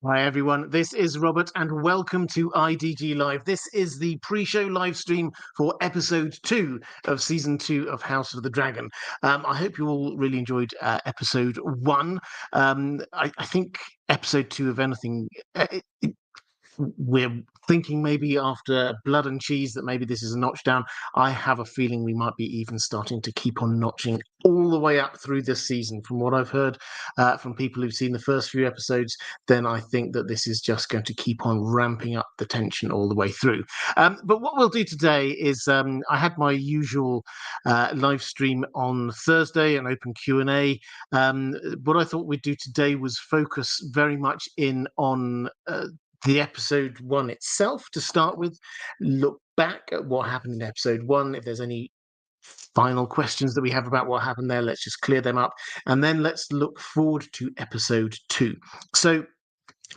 Hi everyone, this is Robert and welcome to IDG Live. This is the pre-show live stream for episode 2 of season 2 of House of the Dragon. I hope you all really enjoyed episode 1. I think episode 2, if anything, we're thinking maybe after Blood and Cheese that maybe this is a notch down. I have a feeling we might be even starting to keep on notching all the way up through this season. From what I've heard from people who've seen the first few episodes, then I think that this is just going to keep on ramping up the tension all the way through. But what we'll do today is I had my usual live stream on Thursday, an open Q&A. What I thought we'd do today was focus very much in on the episode 1 itself to start with, look back at what happened in episode 1. If there's any final questions that we have about what happened there, let's just clear them up. And then let's look forward to episode 2. So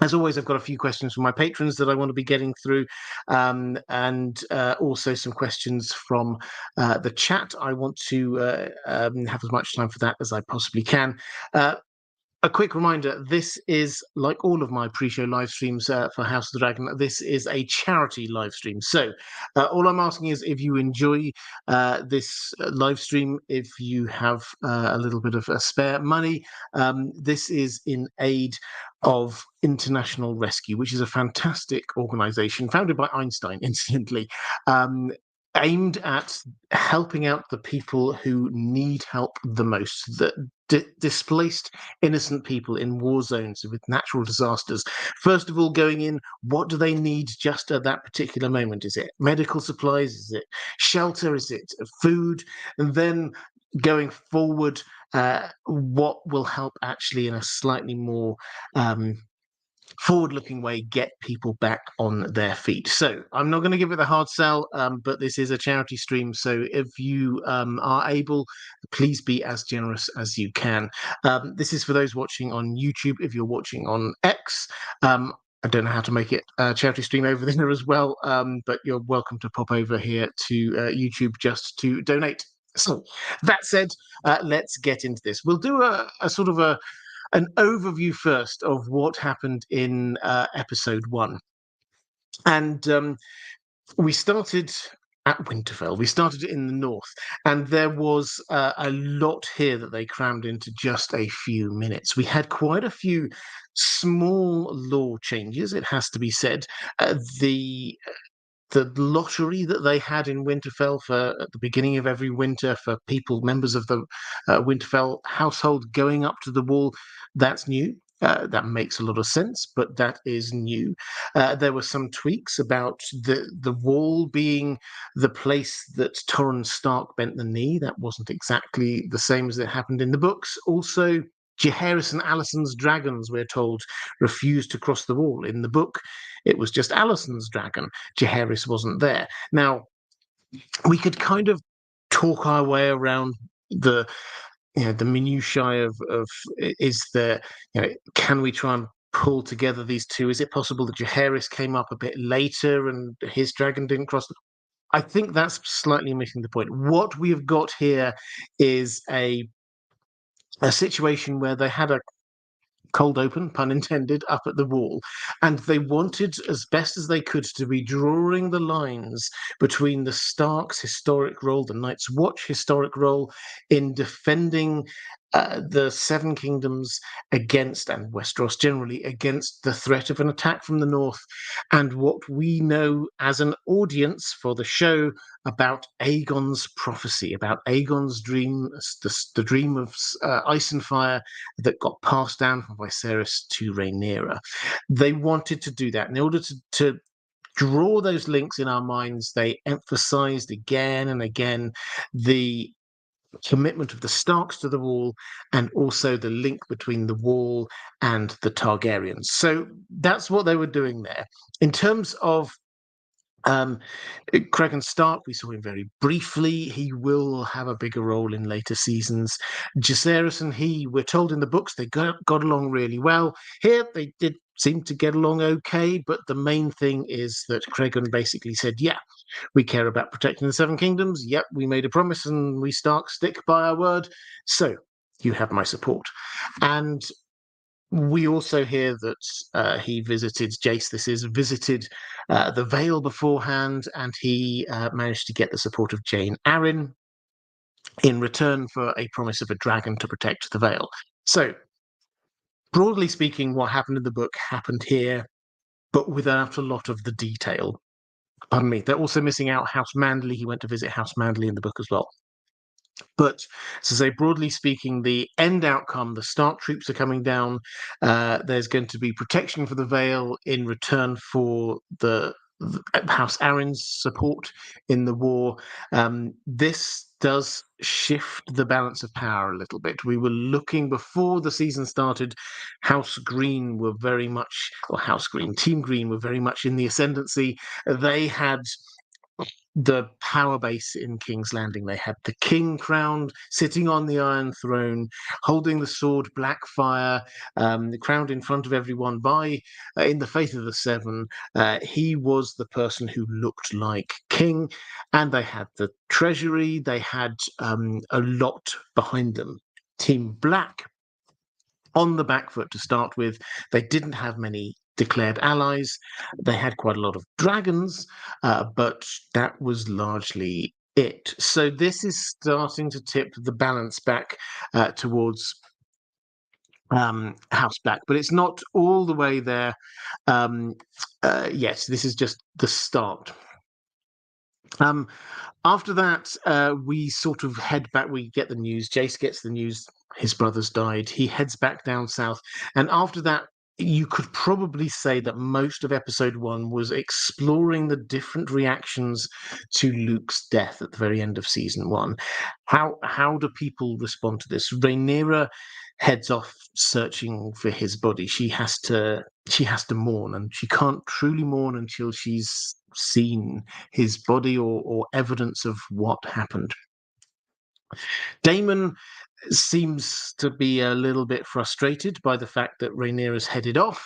as always, I've got a few questions from my patrons that I want to be getting through, and also some questions from the chat. I want to have as much time for that as I possibly can. A quick reminder, this is, like all of my pre-show live streams for House of the Dragon, this is a charity live stream. So all I'm asking is if you enjoy this live stream, if you have a little bit of spare money, this is in aid of International Rescue, which is a fantastic organization founded by Einstein, incidentally, aimed at helping out the people who need help the most, the displaced innocent people in war zones with natural disasters. First of all, going in, what do they need just at that particular moment? Is it medical supplies? Is it shelter? Is it food? And then going forward, what will help actually in a slightly more forward-looking way get people back on their feet. So I'm not going to give it a hard sell, but this is a charity stream, so if you are able, please be as generous as you can. This is for those watching on YouTube. If you're watching on X, I don't know how to make it a charity stream over there as well, but you're welcome to pop over here to YouTube just to donate. So that said, let's get into this. We'll do a sort of an overview first of what happened in episode 1. And we started at Winterfell. We started in the north, and there was a lot here that they crammed into just a few minutes. We had quite a few small law changes, it has to be said. The lottery that they had in Winterfell for at the beginning of every winter for people, members of the Winterfell household going up to the wall, that's new. That makes a lot of sense, but that is new. There were some tweaks about the wall being the place that Torrhen Stark bent the knee. That wasn't exactly the same as it happened in the books. Also, Jaehaerys and Alicent's dragons, we're told, refused to cross the wall. In the book, it was just Alicent's dragon. Jaehaerys wasn't there. Now, we could kind of talk our way around the the minutiae of is there, can we try and pull together these two? Is it possible that Jaehaerys came up a bit later and his dragon didn't cross? I think that's slightly missing the point. What we have got here is a situation where they had a cold open, pun intended, up at the wall. And they wanted, as best as they could, to be drawing the lines between the Stark's historic role, the Night's Watch historic role in defending the Seven Kingdoms against, and Westeros generally, against the threat of an attack from the north, and what we know as an audience for the show about Aegon's prophecy, about Aegon's dream, the dream of ice and fire that got passed down from Viserys to Rhaenyra. They wanted to do that in order to draw those links in our minds. They emphasized again and again the commitment of the Starks to the wall and also the link between the wall and the Targaryens. So that's what they were doing there. In terms of Cregan Stark, we saw him very briefly. He will have a bigger role in later seasons. Jaehaerys and he, we're told in the books, they got along really well. Here, they did seem to get along okay, but the main thing is that Cregan basically said, yeah, we care about protecting the Seven Kingdoms. Yep, we made a promise and we Stark stick by our word. So you have my support. And We also hear that he visited Jace. This is visited the Vale beforehand, and he managed to get the support of Jane Arryn in return for a promise of a dragon to protect the Vale. So, broadly speaking, what happened in the book happened here, but without a lot of the detail. Pardon me. They're also missing out House Manderley. He went to visit House Manderley in the book as well. But to say, broadly speaking, the end outcome, the Stark troops are coming down. There's going to be protection for the Vale in return for the House Arryn's support in the war. This does shift the balance of power a little bit. We were looking before the season started, House Green were very much, or House Green, Team Green were very much in the ascendancy. They had the power base in King's Landing. They had the king crowned, sitting on the Iron Throne, holding the sword Blackfire, crowned in front of everyone by, in the Faith of the Seven. He was the person who looked like king, and they had the treasury. They had a lot behind them. Team Black on the back foot to start with. They didn't have many declared allies. They had quite a lot of dragons, but that was largely it. So this is starting to tip the balance back towards House Black, but it's not all the way there. Yes, this is just the start. After that, we sort of head back. We get the news. Jace gets the news. His brother's died. He heads back down south. And after that, you could probably say that most of episode 1 was exploring the different reactions to Luke's death at the very end of season 1. How do people respond to this? Rhaenyra heads off searching for his body. She has to mourn, and she can't truly mourn until she's seen his body or evidence of what happened. Daemon seems to be a little bit frustrated by the fact that Rhaenyra's headed off.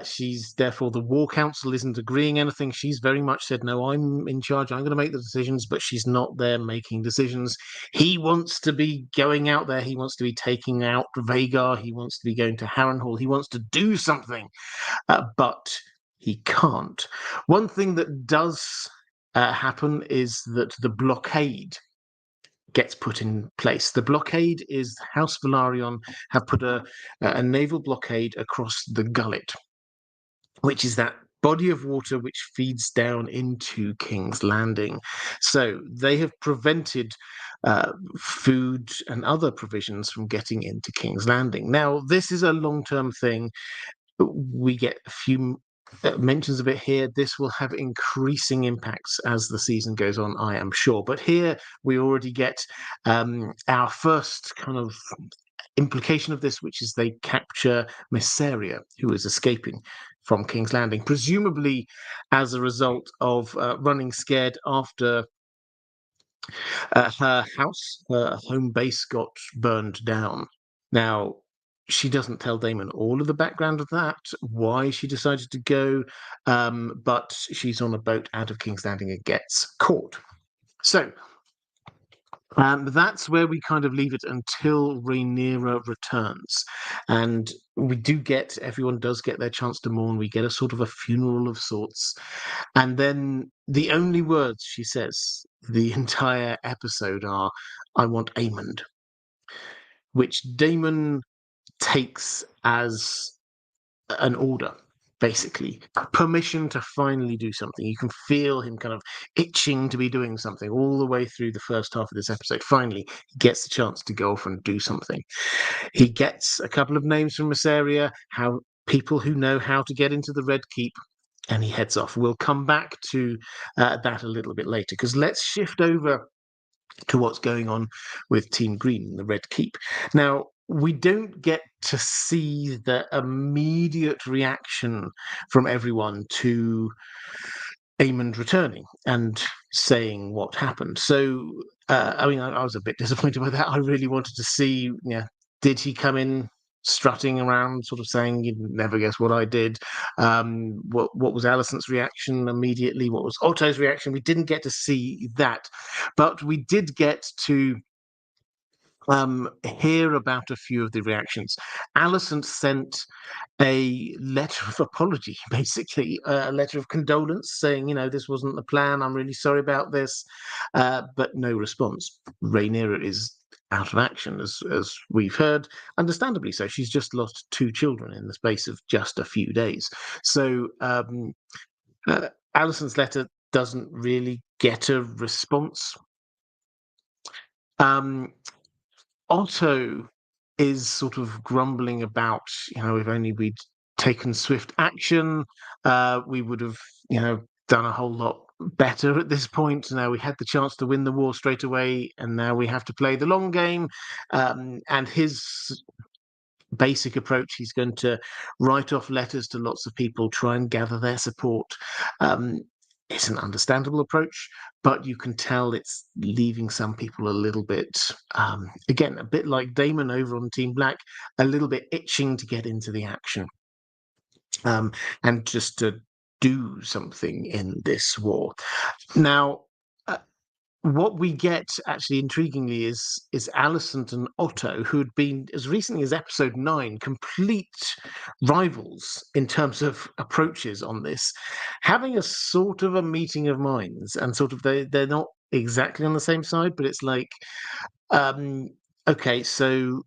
She's therefore, the War Council isn't agreeing anything. She's very much said, no, I'm in charge. I'm going to make the decisions, but she's not there making decisions. He wants to be going out there. He wants to be taking out Vhagar. He wants to be going to Harrenhal. He wants to do something, but he can't. One thing that does happen is that the blockade gets put in place. The blockade is House Velaryon have put a naval blockade across the Gullet, which is that body of water which feeds down into King's Landing. So they have prevented food and other provisions from getting into King's Landing. Now, this is a long-term thing. We get a few mentions of it here. This will have increasing impacts as the season goes on, I am sure. But here we already get our first kind of implication of this, which is they capture Messalina, who is escaping from King's Landing, presumably as a result of running scared after her house, her home base, got burned down. Now, she doesn't tell Daemon all of the background of that, why she decided to go, but she's on a boat out of King's Landing and gets caught. So that's where we kind of leave it until Rhaenyra returns. And we do get, everyone does get their chance to mourn. We get a sort of a funeral of sorts. And then the only words she says the entire episode are, I want Aemond, which Daemon takes as an order, basically permission to finally do something. You can feel him kind of itching to be doing something all the way through the first half of this episode. Finally, he gets the chance to go off and do something. He gets a couple of names from Messalina, how people who know how to get into the Red Keep, and he heads off. We'll come back to that a little bit later, because let's shift over to what's going on with Team Green, the Red Keep. Now, we don't get to see the immediate reaction from everyone to Aemond returning and saying what happened. So, I mean, I was a bit disappointed by that. I really wanted to see, did he come in strutting around, sort of saying, "You'd never guess what I did"? What was Alicent's reaction immediately? What was Otto's reaction? We didn't get to see that, but we did get to hear about a few of the reactions. Alicent sent a letter of apology, basically, a letter of condolence saying, this wasn't the plan. I'm really sorry about this. But no response. Rhaenyra is out of action, as we've heard, understandably so. She's just lost 2 children in the space of just a few days. So Alicent's letter doesn't really get a response. Otto is sort of grumbling about, if only we'd taken swift action, we would have, done a whole lot better at this point. Now we had the chance to win the war straight away, and now we have to play the long game. And his basic approach, he's going to write off letters to lots of people, try and gather their support. It's an understandable approach, but you can tell it's leaving some people a little bit, again, a bit like Daemon over on Team Black, a little bit itching to get into the action, and just to do something in this war. Now, what we get, actually, intriguingly, is Alicent and Otto, who had been, as recently as episode 9, complete rivals in terms of approaches on this, having a sort of a meeting of minds, and sort of they're not exactly on the same side, but it's like, okay, so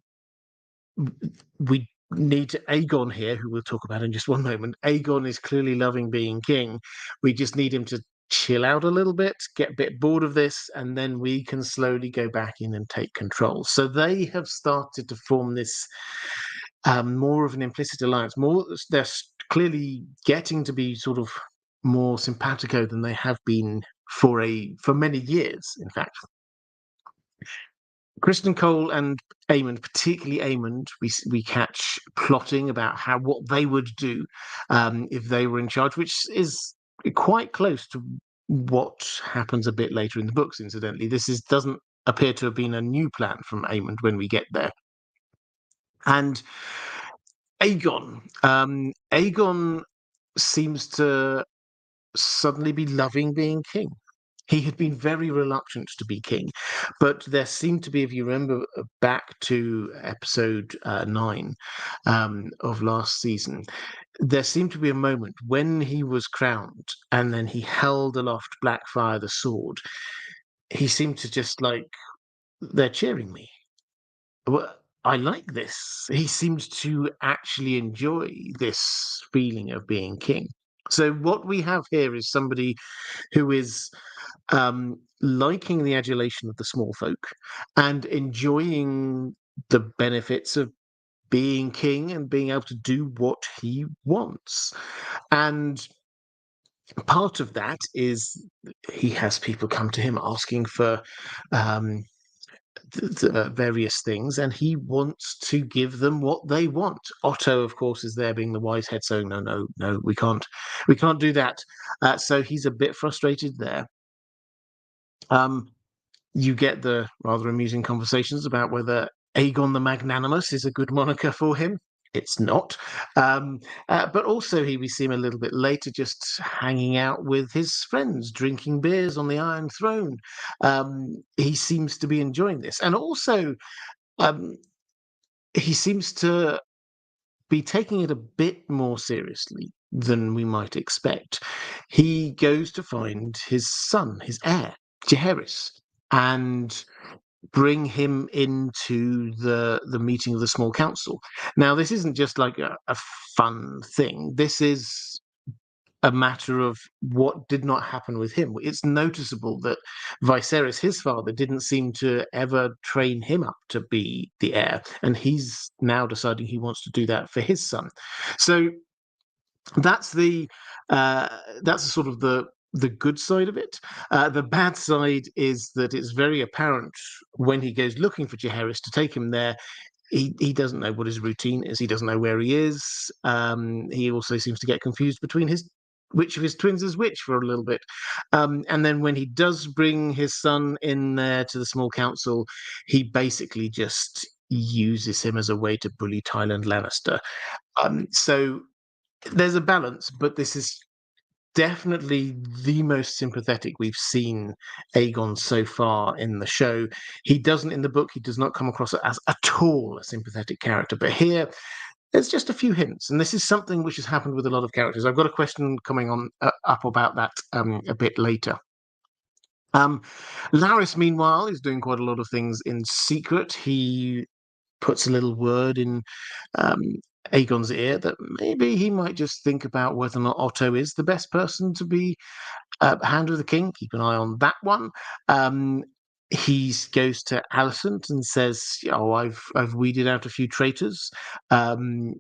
we need Aegon here, who we'll talk about in just one moment. Aegon is clearly loving being king. We just need him to chill out a little bit, get a bit bored of this, and then we can slowly go back in and take control. So they have started to form this more of an implicit alliance. They're clearly getting to be sort of more simpatico than they have been for many years, in fact. Kristen Cole and Aemond, particularly Aemond, we catch plotting about what they would do if they were in charge, which is quite close to what happens a bit later in the books, incidentally. This doesn't appear to have been a new plan from Aemond when we get there. And Aegon seems to suddenly be loving being king. He had been very reluctant to be king, but there seemed to be, if you remember back to episode 9 of last season, there seemed to be a moment when he was crowned and then he held aloft Blackfire the sword. He seemed to just like, they're cheering me. Well, I like this. He seems to actually enjoy this feeling of being king. So what we have here is somebody who is liking the adulation of the small folk and enjoying the benefits of being king and being able to do what he wants. And part of that is he has people come to him asking for various things, and he wants to give them what they want. Otto, of course, is there being the wise head, saying, no, we can't do that. So he's a bit frustrated there. You get the rather amusing conversations about whether Aegon the Magnanimous is a good moniker for him. It's not. But also we see him a little bit later just hanging out with his friends, drinking beers on the Iron Throne. He seems to be enjoying this. And also, he seems to be taking it a bit more seriously than we might expect. He goes to find his son, his heir, Charis, and bring him into the meeting of the small council. Now, this isn't just like a fun thing. This is a matter of what did not happen with him. It's noticeable that Viserys, his father, didn't seem to ever train him up to be the heir, and he's now deciding he wants to do that for his son. So that's sort of the good side of it. The bad side is that it's very apparent when he goes looking for Jaehaerys to take him there, he doesn't know what his routine is. He doesn't know where he is. He also seems to get confused between which of his twins is which for a little bit. And then when he does bring his son in there to the small council, he basically just uses him as a way to bully Tywin Lannister. So there's a balance, but this is definitely the most sympathetic we've seen Aegon so far in the show. He doesn't, in the book, he does not come across as at all a sympathetic character, but here there's just a few hints, and this is something which has happened with a lot of characters. I've got a question coming on up about that a bit later. Laris, meanwhile, is doing quite a lot of things in secret. He puts a little word in um, Aegon's ear that maybe he might just think about whether or not Otto is the best person to be Hand of the King. Keep an eye on that one. He goes to Alicent and says, "Oh, I've weeded out a few traitors," and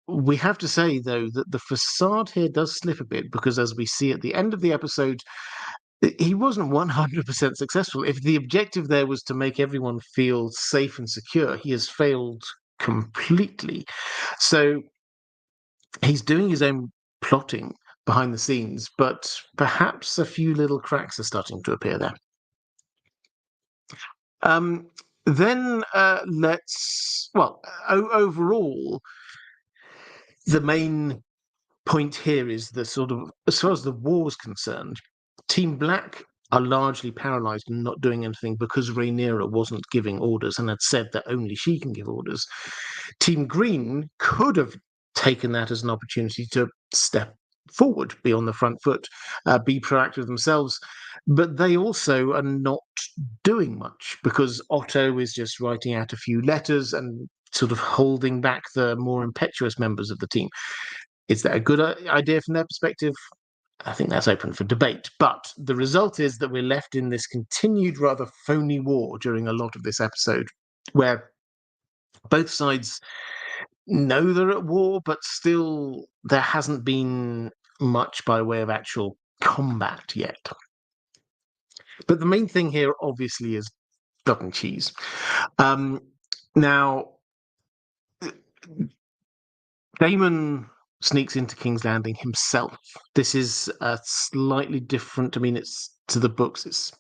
we have to say though that the facade here does slip a bit because, as we see at the end of the episode, he wasn't 100% successful. If the objective there was to make everyone feel safe and secure, he has failed completely. So he's doing his own plotting behind the scenes, but perhaps a few little cracks are starting to appear there. Um, then overall, the main point here is the sort of, as far as the war is concerned, Team Black are largely paralyzed and not doing anything because Rhaenyra wasn't giving orders and had said that only she can give orders. Team Green could have taken that as an opportunity to step forward, be on the front foot, be proactive themselves, but they also are not doing much because Otto is just writing out a few letters and sort of holding back the more impetuous members of the team. Is that a good idea from their perspective? I think that's open for debate. But the result is that we're left in this continued, rather phony war during a lot of this episode, where both sides know they're at war, but still there hasn't been much by way of actual combat yet. But the main thing here, obviously, is dog and cheese. Now, Daemon sneaks into King's Landing himself. This is a slightly different. I mean, it's to the books. It's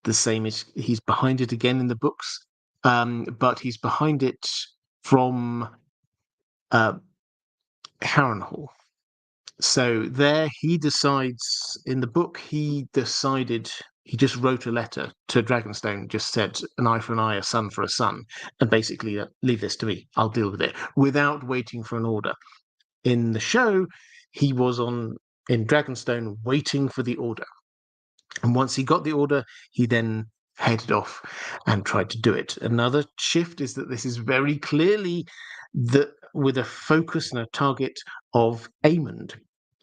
the same as he's behind it again in the books, but he's behind it from Harrenhal. So there, he decides in the book. He decided. He just wrote a letter to Dragonstone, just said an eye for an eye, a son for a son, and basically leave this to me. I'll deal with it without waiting for an order. In the show, he was in Dragonstone waiting for the order. And once he got the order, he then headed off and tried to do it. Another shift is that this is very clearly with a focus and a target of Aemond.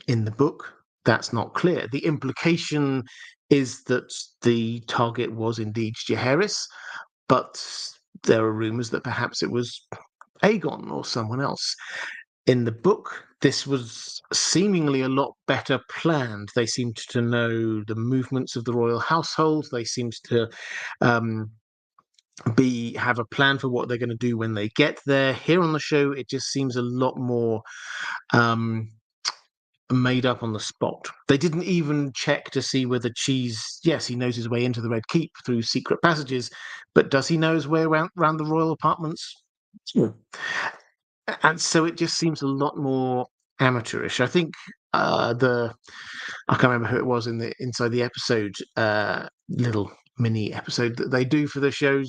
In the book, that's not clear. The implication is that the target was indeed Jaehaerys, but there are rumors that perhaps it was Aegon or someone else. In the book, this was seemingly a lot better planned. They seemed to know the movements of the royal household. They seemed to have a plan for what they're going to do when they get there. Here on the show, it just seems a lot more made up on the spot. They didn't even check to see whether Cheese, yes, he knows his way into the Red Keep through secret passages, but does he know his way around the royal apartments? And so it just seems a lot more amateurish. I think I can't remember who it was inside the episode, little mini episode that they do for the show.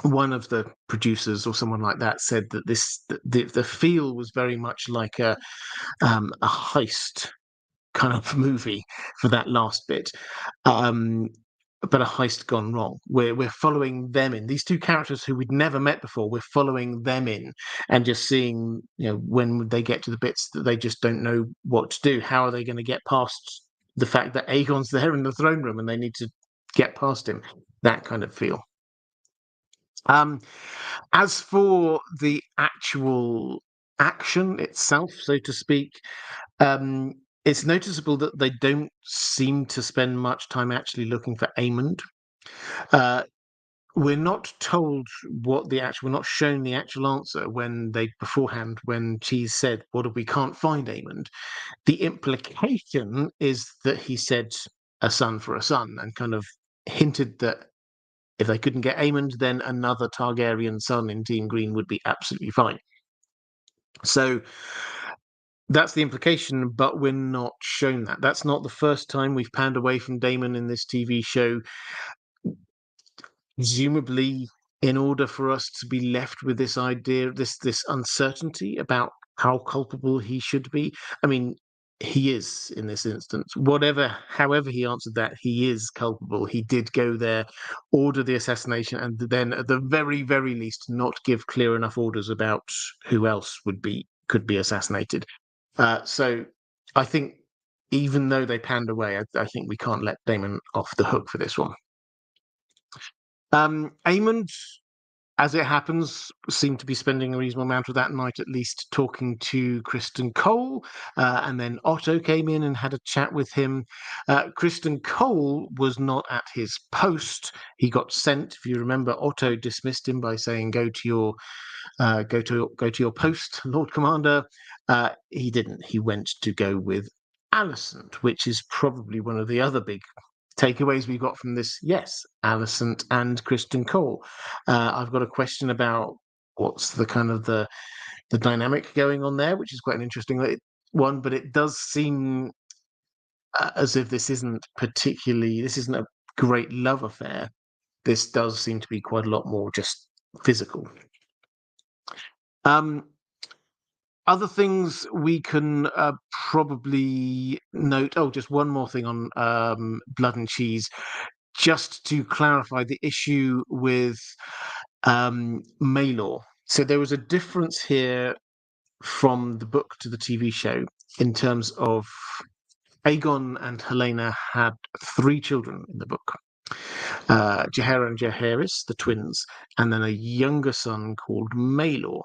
One of the producers or someone like that said that the feel was very much like a heist kind of movie for that last bit. But a heist gone wrong. We're following them in. These two characters who we'd never met before, we're following them in and just seeing, when they get to the bits that they just don't know what to do. How are they going to get past the fact that Aegon's there in the throne room and they need to get past him? That kind of feel. As for the actual action itself, so to speak, it's noticeable that they don't seem to spend much time actually looking for Aemond. We're not told we're not shown the actual answer when Cheese said, we can't find Aemond. The implication is that he said a son for a son and kind of hinted that if they couldn't get Aemond, then another Targaryen son in Team Green would be absolutely fine. So that's the implication, but we're not shown that. That's not the first time we've panned away from Damon in this TV show. Presumably, in order for us to be left with this idea, this uncertainty about how culpable he should be. I mean, he is in this instance. However he answered that, he is culpable. He did go there, order the assassination, and then at the very, very least, not give clear enough orders about who else could be assassinated. So I think even though they panned away, I think we can't let Damon off the hook for this one. Aemond, as it happens, seemed to be spending a reasonable amount of that night at least talking to Kristen Cole. And then Otto came in and had a chat with him. Kristen Cole was not at his post. He got sent. If you remember, Otto dismissed him by saying, go to your post, Lord Commander. He didn't. He went to go with Alicent, which is probably one of the other big takeaways we got from this. Yes, Alicent and Kristen Cole. I've got a question about what's the kind of the dynamic going on there, which is quite an interesting one. But it does seem as if this isn't a great love affair. This does seem to be quite a lot more just physical. Other things we can probably note. Oh, just one more thing on Blood and Cheese. Just to clarify the issue with Maelor. So there was a difference here from the book to the TV show in terms of Aegon and Helena had 3 children in the book. Jaehaera and Jaehaerys, the twins, and then a younger son called Maelor.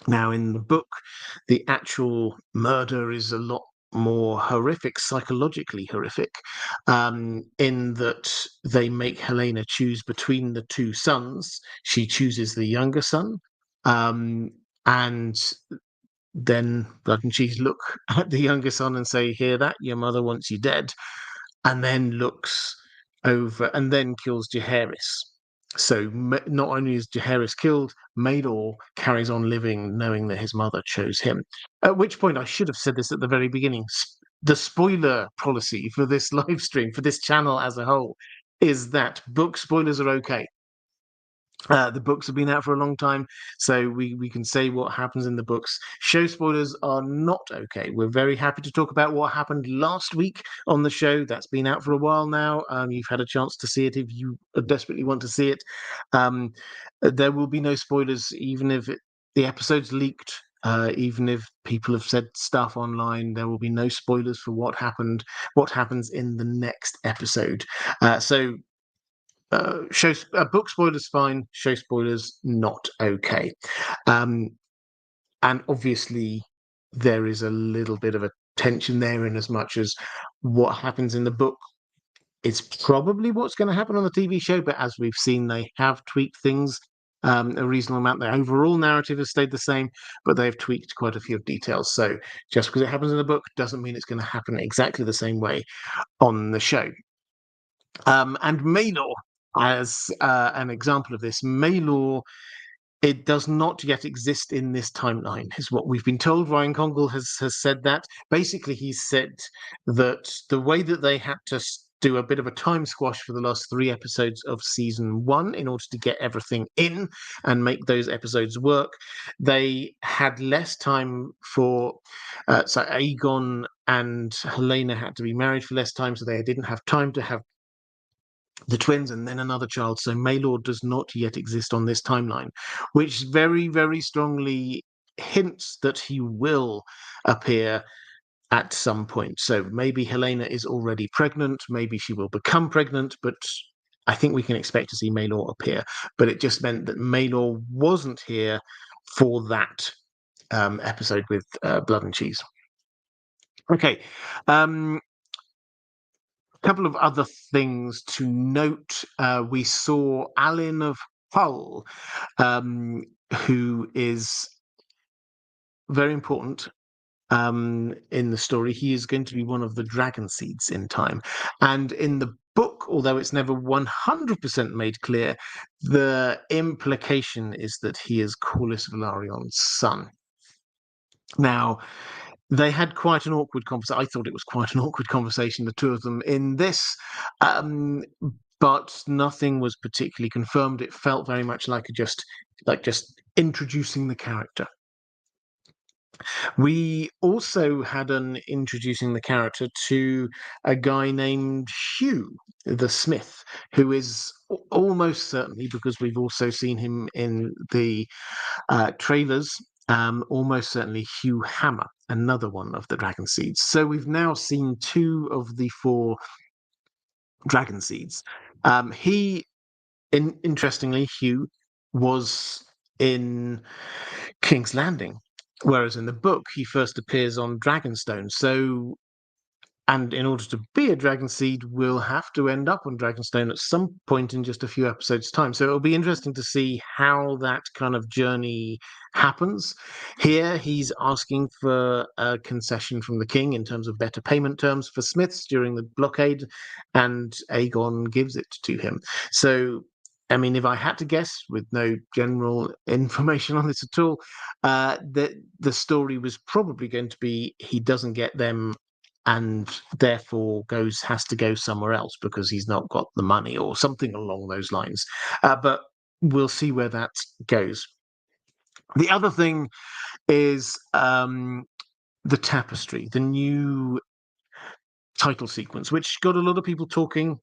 Now, in the book, the actual murder is a lot more horrific, psychologically horrific, in that they make Helena choose between the 2 sons. She chooses the younger son, and then Blood and Cheese look at the younger son and say, "Hear that? Your mother wants you dead," and then looks over and then kills Jaehaerys. So not only is Jaehaerys killed, Maelor carries on living knowing that his mother chose him. At which point, I should have said this at the very beginning, the spoiler policy for this live stream, for this channel as a whole, is that book spoilers are okay. The books have been out for a long time, so we can say what happens in the books. Show spoilers are not okay. We're very happy to talk about what happened last week on the show. That's been out for a while now. You've had a chance to see it if you desperately want to see it. There will be no spoilers, even if the episode's leaked. Even if people have said stuff online, there will be no spoilers for what happens in the next episode. Book spoilers fine, show spoilers not okay. And obviously there is a little bit of a tension there, in as much as what happens in the book is probably what's going to happen on the TV show, but as we've seen, they have tweaked things a reasonable amount. The overall narrative has stayed the same, but they've tweaked quite a few details. So just because it happens in the book doesn't mean it's going to happen exactly the same way on the show. And Maelor, as an example of this, Maelor, it does not yet exist in this timeline, is what we've been told. Ryan Congle has said that. Basically, he said that the way that they had to do a bit of a time squash for the last 3 episodes of season 1 in order to get everything in and make those episodes work, they had less time for so Aegon and Helena had to be married for less time, so they didn't have time to have the twins and then another child. So Maelor does not yet exist on this timeline, which very, very strongly hints that he will appear at some point. So maybe Helena is already pregnant, maybe she will become pregnant, but I think we can expect to see Maelor appear. But it just meant that Maelor wasn't here for that episode with Blood and Cheese. Okay. Couple of other things to note. We saw Alan of Hull, who is very important in the story. He is going to be one of the dragon seeds in time. And in the book, although it's never 100% made clear, the implication is that he is Corlys Velarion's son. Now, they had quite an awkward conversation. I thought it was quite an awkward conversation, the two of them, in this. Um, but nothing was particularly confirmed. It felt very much like just introducing the character. We also had an introducing the character to a guy named Hugh, the Smith, who is almost certainly, because we've also seen him in the trailers, almost certainly Hugh Hammer, another one of the Dragon Seeds. So we've now seen two of the four Dragon Seeds. Interestingly, Hugh was in King's Landing, whereas in the book he first appears on Dragonstone. So, and in order to be a Dragon Seed, we'll have to end up on Dragonstone at some point in just a few episodes' time. So it'll be interesting to see how that kind of journey happens. Here, he's asking for a concession from the king in terms of better payment terms for smiths during the blockade, and Aegon gives it to him. So, I mean, if I had to guess, with no general information on this at all, the story was probably going to be he doesn't get them and therefore has to go somewhere else because he's not got the money or something along those lines. But we'll see where that goes. The other thing is the tapestry, the new title sequence, which got a lot of people talking.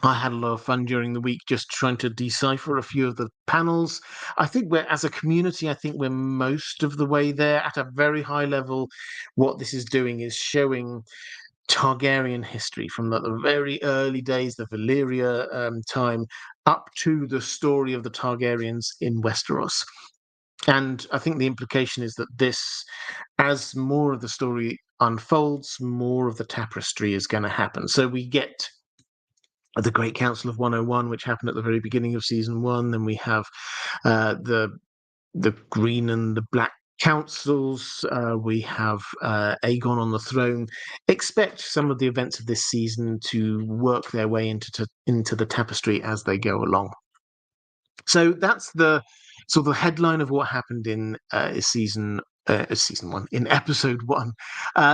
I had a lot of fun during the week just trying to decipher a few of the panels. I think as a community, I think we're most of the way there. At a very high level, what this is doing is showing Targaryen history from the very early days, the Valyria time, up to the story of the Targaryens in Westeros. And I think the implication is that as more of the story unfolds, more of the tapestry is going to happen. So we get the Great Council of 101, which happened at the very beginning of season one. Then we have the Green and the Black councils. We have Aegon on the throne. Expect some of the events of this season to work their way into the tapestry as they go along. So that's the sort of headline of what happened in season one, in episode one.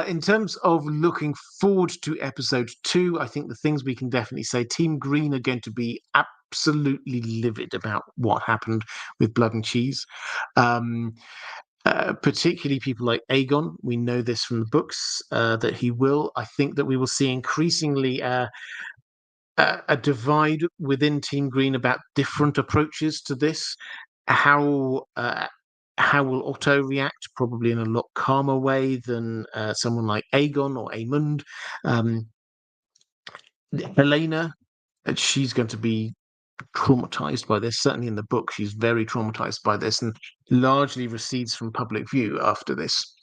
In terms of looking forward to episode two, I think the things we can definitely say, Team Green are going to be absolutely livid about what happened with Blood and Cheese. Particularly people like Aegon. We know this from the books that he will. I think that we will see increasingly a divide within Team Green about different approaches to this. How will Otto react? Probably in a lot calmer way than someone like Aegon or Aemond. Helena, she's going to be traumatized by this. Certainly in the book, she's very traumatized by this and largely recedes from public view after this.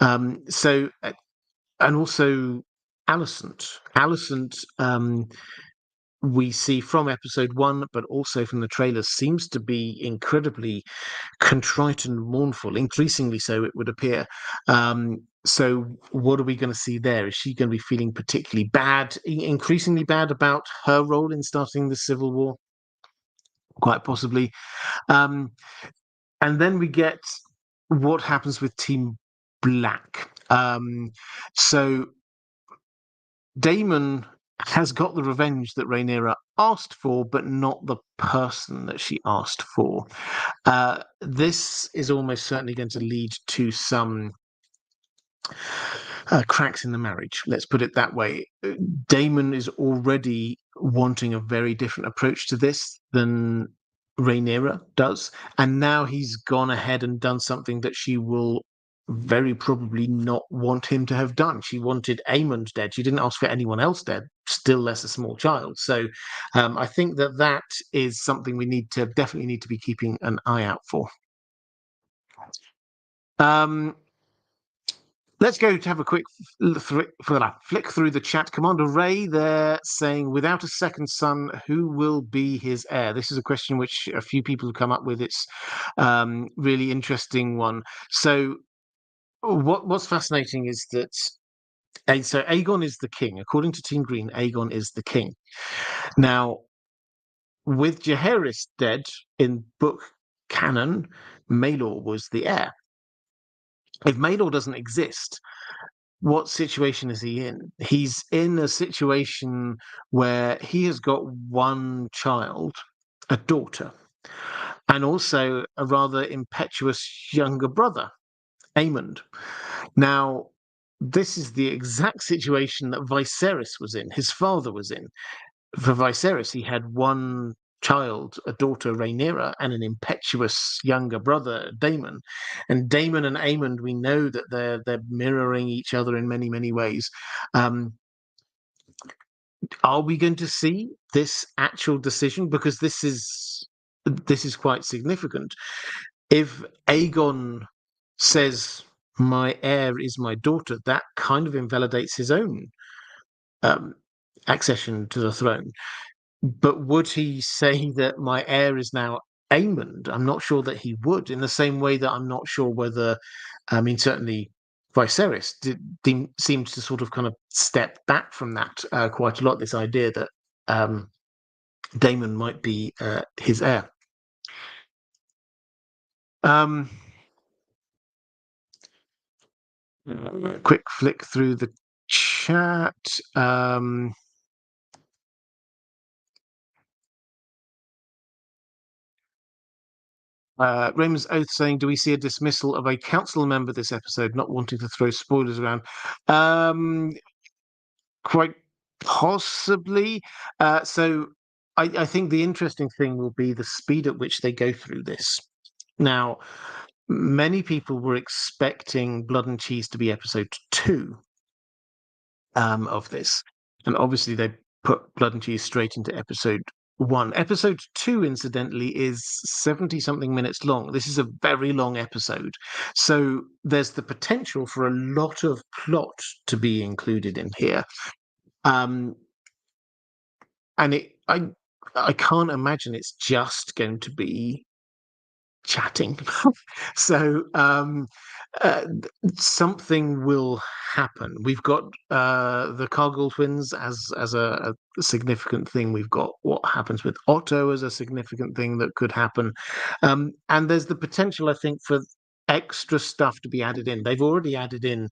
And also Alicent. Alicent, we see from episode one, but also from the trailers, seems to be incredibly contrite and mournful, increasingly so, it would appear. So what are we going to see there? Is she going to be feeling particularly bad, increasingly bad about her role in starting the civil war? Quite possibly. And then we get what happens with Team Black. So Daemon has got the revenge that Rhaenyra asked for, but not the person that she asked for. This is almost certainly going to lead to some cracks in the marriage. Let's put it that way. Daemon is already wanting a very different approach to this than Rhaenyra does, and now he's gone ahead and done something that she will very probably not want him to have done. She wanted Aemond dead. She didn't ask for anyone else dead, still less a small child. So I think that is something we definitely need to be keeping an eye out for. Let's go to have a quick flick through the chat. Commander Ray there saying, without a second son, who will be his heir? This is a question which a few people have come up with. It's really interesting one. So what's fascinating is that so Aegon is the king. According to Team Green, Aegon is the king. Now, with Jaehaerys dead in book canon, Maelor was the heir. if Maelor doesn't exist, what situation is he in? He's in a situation where he has got one child, a daughter, and also a rather impetuous younger brother, Aemond. Now, this is the exact situation that Viserys was in, his father was in. For Viserys, he had one child, a daughter, Rhaenyra, and an impetuous younger brother, Daemon. And Daemon and Aemond, we know that they're mirroring each other in many, many ways. Um, are we going to see this actual decision? Because this is quite significant. If Aegon says my heir is my daughter, that kind of invalidates his own um, accession to the throne. But would he say that my heir is now Aemond? I'm not sure that he would, in the same way that I'm not sure whether, I mean, certainly Viserys seems to sort of kind of step back from that quite a lot, this idea that Daemon might be his heir. Um, quick flick through the chat. Raymond's Oath saying, do we see a dismissal of a council member this episode, not wanting to throw spoilers around? Quite possibly. So I think the interesting thing will be the speed at which they go through this. Now, many people were expecting Blood and Cheese to be episode 2 of this. And obviously they put Blood and Cheese straight into episode 1. Episode 2, incidentally, is 70 something minutes long. This is a very long episode. So there's the potential for a lot of plot to be included in here. And I can't imagine it's just going to be chatting. So uh, something will happen. We've got the Cargill twins as a significant thing. We've got what happens with Otto as a significant thing that could happen, and there's the potential, I think, for extra stuff to be added in. They've already added in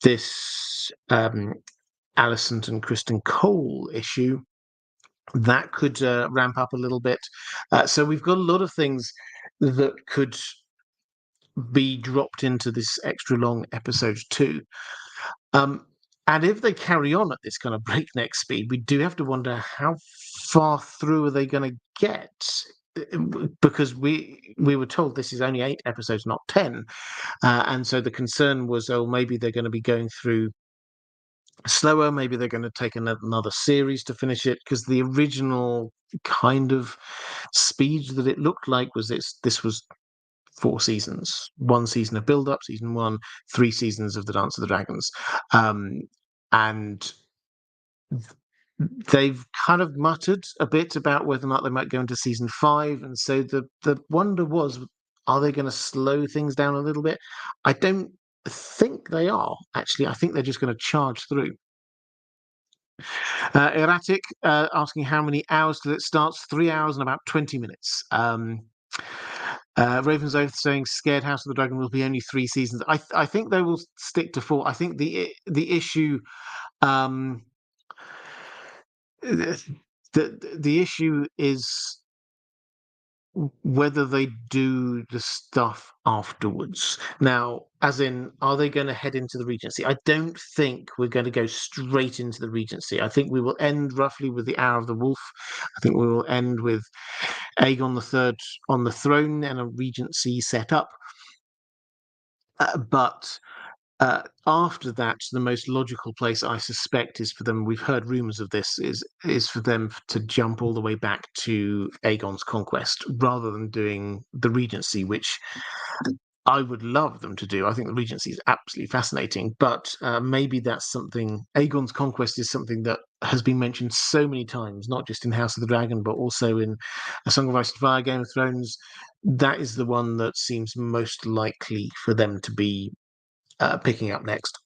this Alicent and Kristen Cole issue. That could ramp up a little bit. So we've got a lot of things that could be dropped into this extra long episode 2. And if they carry on at this kind of breakneck speed, we do have to wonder how far through are they going to get? Because we were told this is only 8 episodes, not 10. And so the concern was, oh, maybe they're going to be going through slower. Maybe they're going to take another series to finish it, because the original kind of speed that it looked like was this was 4 seasons, 1 season of build up, season 1, 3 seasons of the Dance of the Dragons, and they've kind of muttered a bit about whether or not they might go into season 5, and so the wonder was, are they going to slow things down a little bit? I don't think they are, actually. I think they're just going to charge through. Erratic asking how many hours till it starts. 3 hours and about 20 minutes. Raven's Oath saying Scared House of the Dragon will be only 3 seasons. I think they will stick to 4. I think the issue the issue is whether they do the stuff afterwards. Now, as in, are they going to head into the Regency? I don't think we're going to go straight into the Regency. I think we will end roughly with the Hour of the Wolf. I think we will end with Aegon III on the throne and a Regency set up. But after that, the most logical place, I suspect, is for them. We've heard rumors of this. Is for them to jump all the way back to Aegon's conquest, rather than doing the Regency, which I would love them to do. I think the Regency is absolutely fascinating, but maybe that's something. Aegon's conquest is something that has been mentioned so many times, not just in House of the Dragon, but also in A Song of Ice and Fire, Game of Thrones. That is the one that seems most likely for them to be picking up next.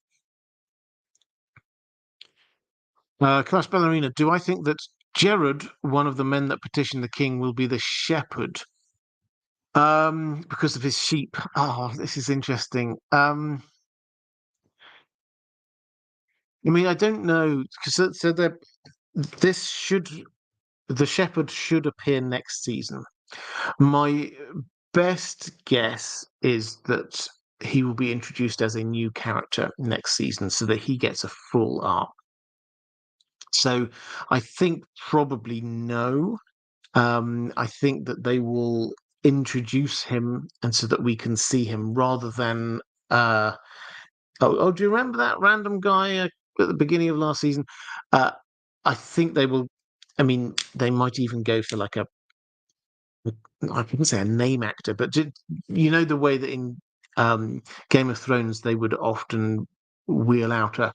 Clash Ballerina, do I think that Gerard, one of the men that petitioned the king, will be the shepherd? Because of his sheep. Oh, this is interesting. I mean, I don't know, because this should the shepherd should appear next season. My best guess is that he will be introduced as a new character next season, so that he gets a full arc. So I think probably no. I think that they will introduce him, and so that we can see him rather than. Do you remember that random guy at the beginning of last season? Uh, I think they will. I mean, they might even go for like I wouldn't say a name actor, but you know the way that in Game of Thrones they would often wheel out a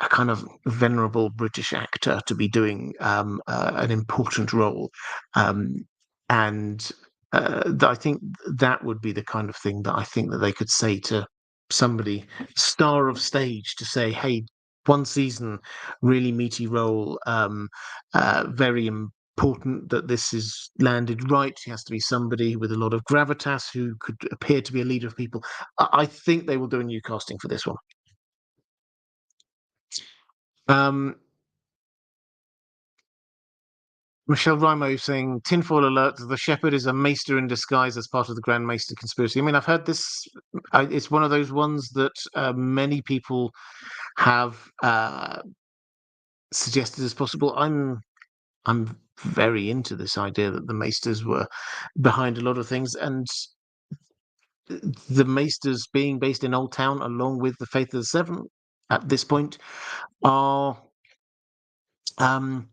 kind of venerable British actor to be doing an important role, um, and I think that would be the kind of thing that I think that they could say to somebody, star of stage, to say, "Hey, one season, really meaty role, very important that this is landed right. He has to be somebody with a lot of gravitas who could appear to be a leader of people." I think they will do a new casting for this one. Um, Michelle Rimo saying, tinfoil alert, the shepherd is a maester in disguise as part of the Grand Maester conspiracy. I mean, I've heard this. It's one of those ones that many people have suggested as possible. I'm very into this idea that the maesters were behind a lot of things, and the maesters being based in Old Town, along with the Faith of the Seven, at this point, are um,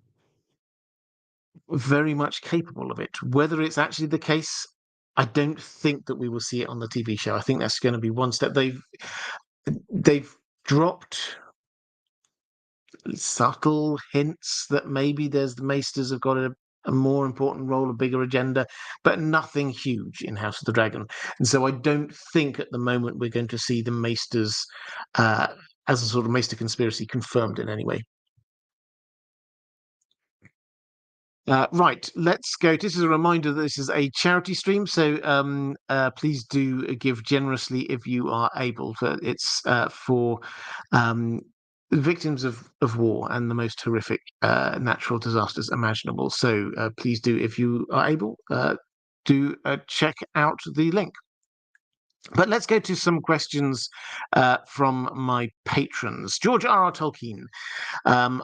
very much capable of it. Whether it's actually the case, I don't think that we will see it on the TV show. I think that's going to be one step. They've dropped subtle hints that maybe the Maesters have got a more important role, a bigger agenda, but nothing huge in House of the Dragon. And so I don't think at the moment we're going to see the Maesters uh, as a sort of Maester conspiracy confirmed in any way. Right, let's go. This is a reminder that this is a charity stream, so please do give generously if you are able. It's for victims of war and the most horrific natural disasters imaginable. So please do, if you are able, do check out the link. But let's go to some questions from my patrons. George R.R. Tolkien. Um,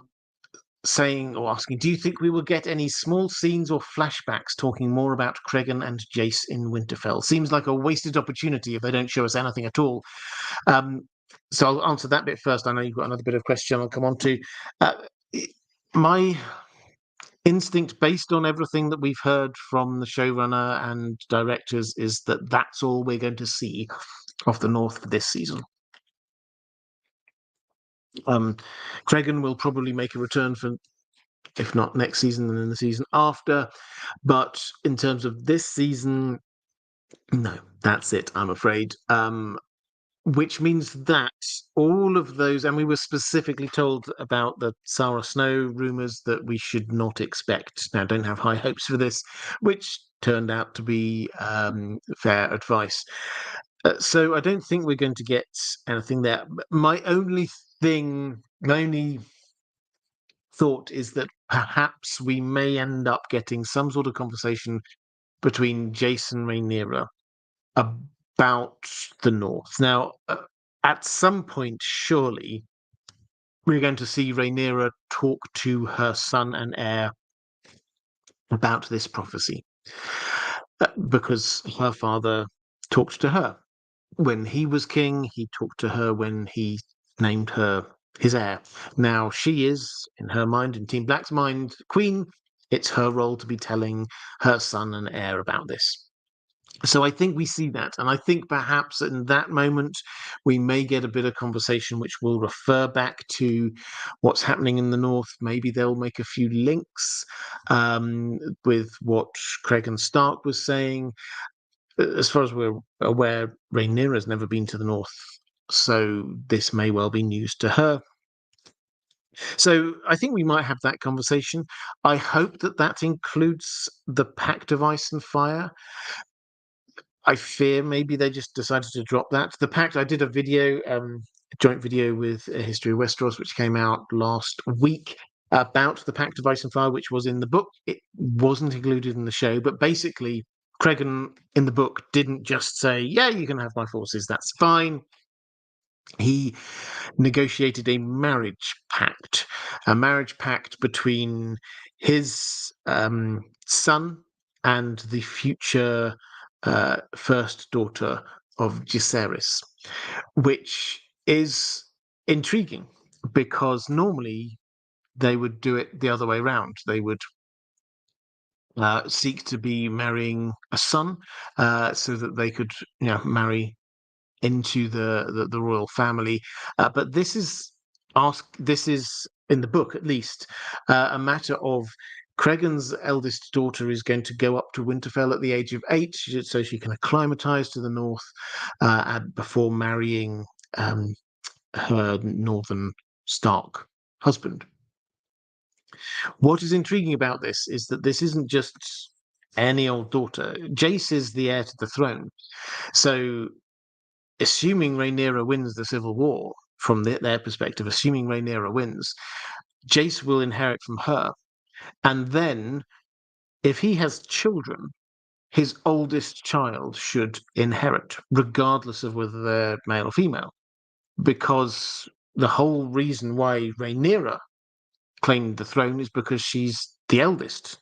Saying or asking, do you think we will get any small scenes or flashbacks talking more about Cregan and Jace in Winterfell? Seems like a wasted opportunity if they don't show us anything at all. So I'll answer that bit first. I know you've got another bit of question I'll come on to. Uh, my instinct, based on everything that we've heard from the showrunner and directors, is that that's all we're going to see of the North for this season. Cregan will probably make a return for, if not next season, then in the season after. But in terms of this season, no, that's it, I'm afraid. Which means that all of those, and we were specifically told about the Sarah Snow rumours that we should not expect. Now, don't have high hopes for this, which turned out to be fair advice. So I don't think we're going to get anything there. My only thought is that perhaps we may end up getting some sort of conversation between Jason Rhaenyra about the North. Now, at some point, surely, we're going to see Rhaenyra talk to her son and heir about this prophecy, because her father talked to her when he was king. He talked to her when he named her his heir. Now she is, in her mind, in Team Black's mind, queen. It's her role to be telling her son and heir about this. So I think we see that, and I think perhaps in that moment we may get a bit of conversation which will refer back to what's happening in the north. Maybe they'll make a few links with what Cregan Stark was saying. As far as we're aware, Rhaenyra has never been to the north, so this may well be news to her. So I think we might have that conversation. I hope that includes the Pact of Ice and Fire. I fear maybe they just decided to drop that. The Pact, I did a video, joint video with A History of Westeros, which came out last week about the Pact of Ice and Fire, which was in the book. It wasn't included in the show, but basically, Cregan in the book didn't just say, "Yeah, you can have my forces, that's fine." He negotiated a marriage pact between his son and the future first daughter of Jacaerys, which is intriguing because normally they would do it the other way around. They would seek to be marrying a son so that they could, marry into the royal family. But this is in the book at least a matter of Cregan's eldest daughter is going to go up to Winterfell at the age of 8, so she can acclimatise to the north before marrying her northern Stark husband. What is intriguing about this is that this isn't just any old daughter. Jace is the heir to the throne, so assuming Rhaenyra wins the civil war, from their perspective, assuming Rhaenyra wins, Jace will inherit from her. And then, if he has children, his oldest child should inherit, regardless of whether they're male or female. Because the whole reason why Rhaenyra claimed the throne is because she's the eldest.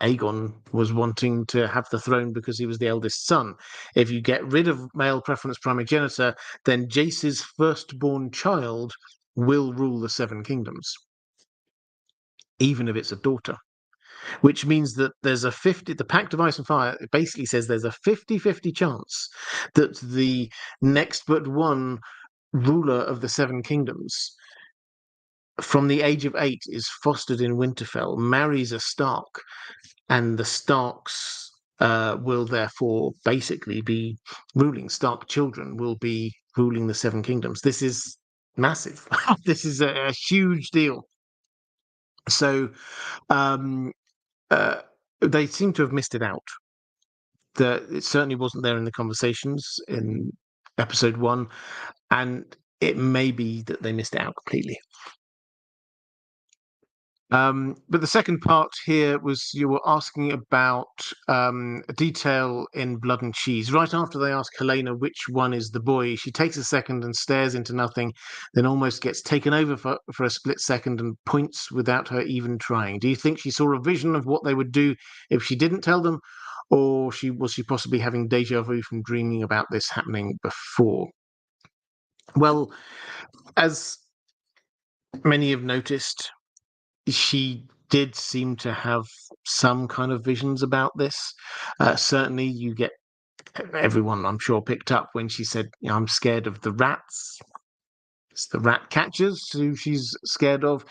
Aegon was wanting to have the throne because he was the eldest son. If you get rid of male preference primogeniture, then Jace's firstborn child will rule the Seven Kingdoms, even if it's a daughter. Which means that there's the Pact of Ice and Fire basically says there's a 50-50 chance that the next but one ruler of the Seven Kingdoms from the age of 8 is fostered in Winterfell, marries a Stark, and the Starks will therefore basically be ruling. Stark children will be ruling the Seven Kingdoms. This is massive. This is a huge deal. So they seem to have missed it out. It certainly wasn't there in the conversations in episode 1, and it may be that they missed it out completely. But the second part here was you were asking about a detail in Blood and Cheese. Right after they ask Helena which one is the boy, she takes a second and stares into nothing, then almost gets taken over for a split second and points without her even trying. Do you think she saw a vision of what they would do if she didn't tell them, or was she possibly having deja vu from dreaming about this happening before? Well, as many have noticed, she did seem to have some kind of visions about this. Certainly, you get everyone, I'm sure, picked up when she said, "I'm scared of the rats." It's the rat catchers who she's scared of.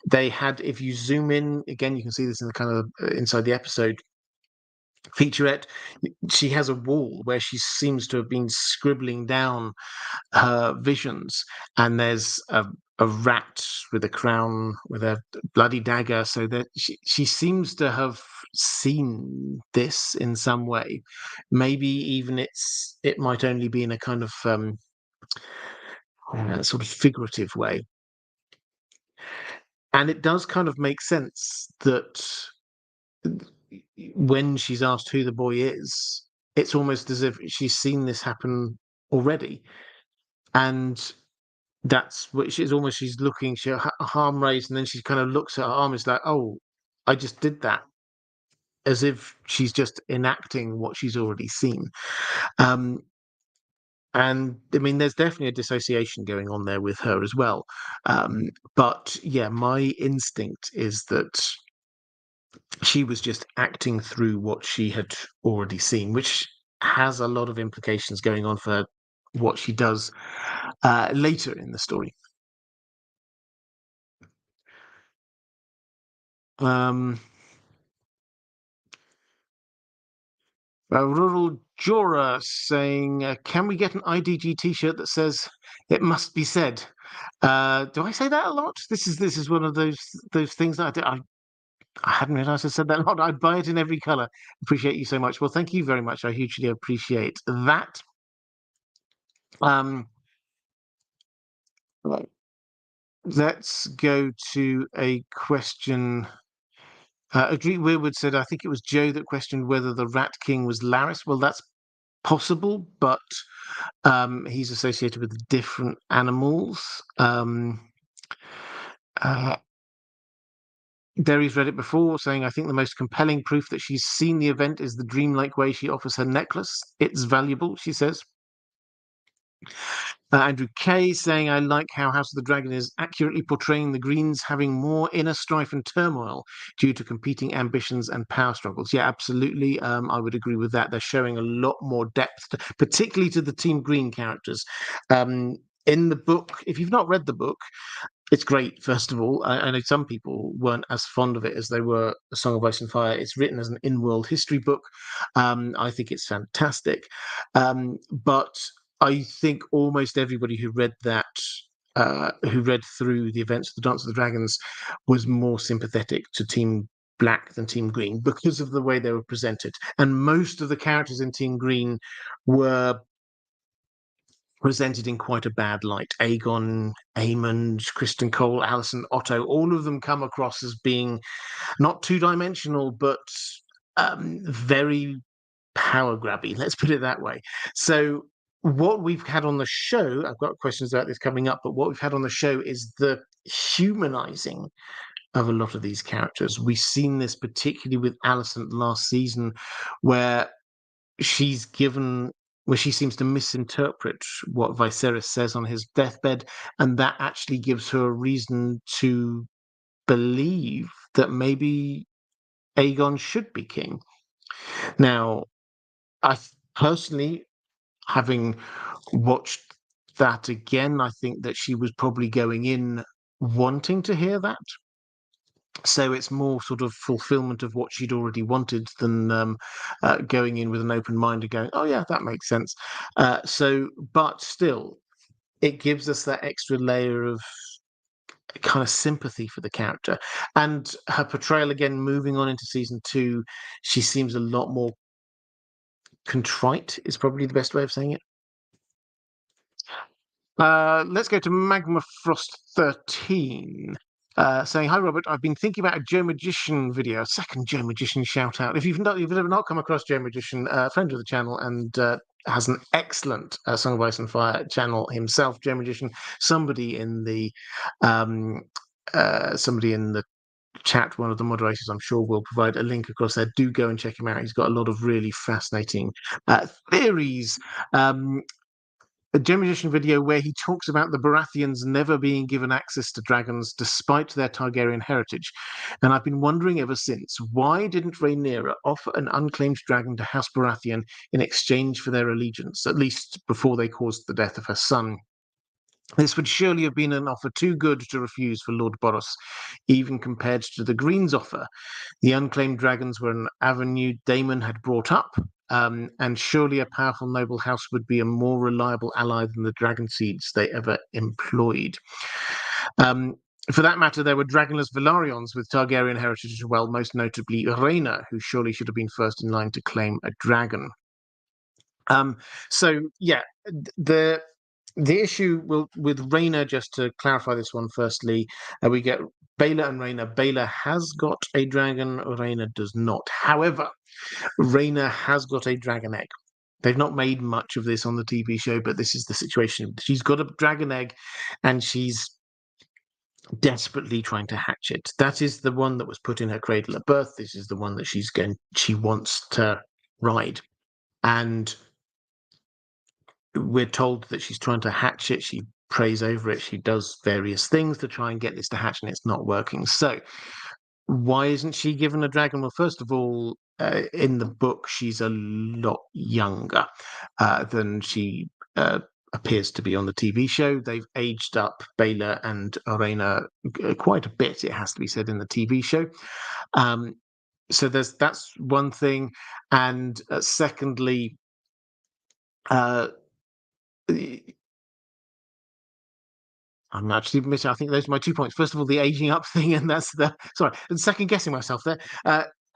They had, if you zoom in again, you can see this in the kind of inside the episode featurette. She has a wall where she seems to have been scribbling down her visions, and there's a rat with a crown with a bloody dagger, so that she seems to have seen this in some way. Maybe even it might only be in a kind of sort of figurative way, and it does kind of make sense that when she's asked who the boy is, it's almost as if she's seen this happen already, and that's what she's almost, she's looking, she her arm raised, and then she kind of looks at her arm, it's like, oh, I just did that, as if she's just enacting what she's already seen. And I mean, there's definitely a dissociation going on there with her as well. But yeah, my instinct is that she was just acting through what she had already seen, which has a lot of implications going on for what she does later in the story. Rural Jora saying, "Can we get an IDG T-shirt that says it must be said?" Do I say that a lot? This is one of those things that I I hadn't realised I said that lot. I'd buy it in every colour. Appreciate you so much. Well, thank you very much. I hugely appreciate that. Um, right. Let's go to a question. Agree Weirwood said, I think it was Joe that questioned whether the Rat King was Laris. Well, that's possible, but he's associated with different animals. Uh, Derry's read it before, saying, I think the most compelling proof that she's seen the event is the dreamlike way she offers her necklace. It's valuable, she says. Andrew Kay saying, I like how House of the Dragon is accurately portraying the Greens having more inner strife and turmoil due to competing ambitions and power struggles. Yeah, absolutely. I would agree with that. They're showing a lot more depth, particularly to the Team Green characters. In the book, if you've not read the book, it's great, first of all. I know some people weren't as fond of it as they were A Song of Ice and Fire. It's written as an in-world history book. I think it's fantastic. But I think almost everybody who read that, who read through the events of the Dance of the Dragons, was more sympathetic to Team Black than Team Green because of the way they were presented. And most of the characters in Team Green were presented in quite a bad light. Aegon, Aemond, Kristen Cole, Alison, Otto, all of them come across as being not two-dimensional, but very power grabby. Let's put it that way. So what we've had on the show, I've got questions about this coming up, but what we've had on the show is the humanizing of a lot of these characters. We've seen this particularly with Alicent last season, where she's given where she seems to misinterpret what Viserys says on his deathbed, and that actually gives her a reason to believe that maybe Aegon should be king. Now, personally, having watched that again, I think that she was probably going in wanting to hear that. So it's more sort of fulfillment of what she'd already wanted than going in with an open mind and going, oh yeah, that makes sense. But still, it gives us that extra layer of kind of sympathy for the character. And her portrayal, again, moving on into season 2, she seems a lot more contrite, is probably the best way of saying it. Let's go to Magma Frost 13. Saying, hi Robert, I've been thinking about a Joe Magician video, a second Joe Magician shout out. If you've not come across Joe Magician, friend of the channel, and has an excellent Song of Ice and Fire channel himself, Joe Magician, somebody in the chat, one of the moderators, I'm sure, will provide a link across there. Do go and check him out. He's got a lot of really fascinating theories. A Joe Magician video where he talks about the Baratheons never being given access to dragons despite their Targaryen heritage. And I've been wondering ever since, why didn't Rhaenyra offer an unclaimed dragon to House Baratheon in exchange for their allegiance, at least before they caused the death of her son? This would surely have been an offer too good to refuse for Lord Boros, even compared to the Greens' offer. The unclaimed dragons were an avenue Daemon had brought up, and surely a powerful noble house would be a more reliable ally than the dragon seeds they ever employed. For that matter, there were dragonless Velaryons with Targaryen heritage as well, most notably Rhaena, who surely should have been first in line to claim a dragon. So yeah, the issue with Rhaena, just to clarify this one firstly, we get Baela and Rhaena. Baela has got a dragon, Rhaena does not. However, Rhaena has got a dragon egg. They've not made much of this on the TV show, but this is the situation. She's got a dragon egg, and she's desperately trying to hatch it. That is the one that was put in her cradle at birth. This is the one that she wants to ride. And we're told that she's trying to hatch it. She prays over it. She does various things to try and get this to hatch, and it's not working. So why isn't she given a dragon? Well, first of all, in the book, she's a lot younger than she appears to be on the TV show. They've aged up Baela and Rhaena quite a bit, it has to be said, in the TV show. So that's one thing. And secondly, I'm actually missing. I think those are my 2 points. First of all, the aging up thing, and that's the sorry, and second guessing myself there.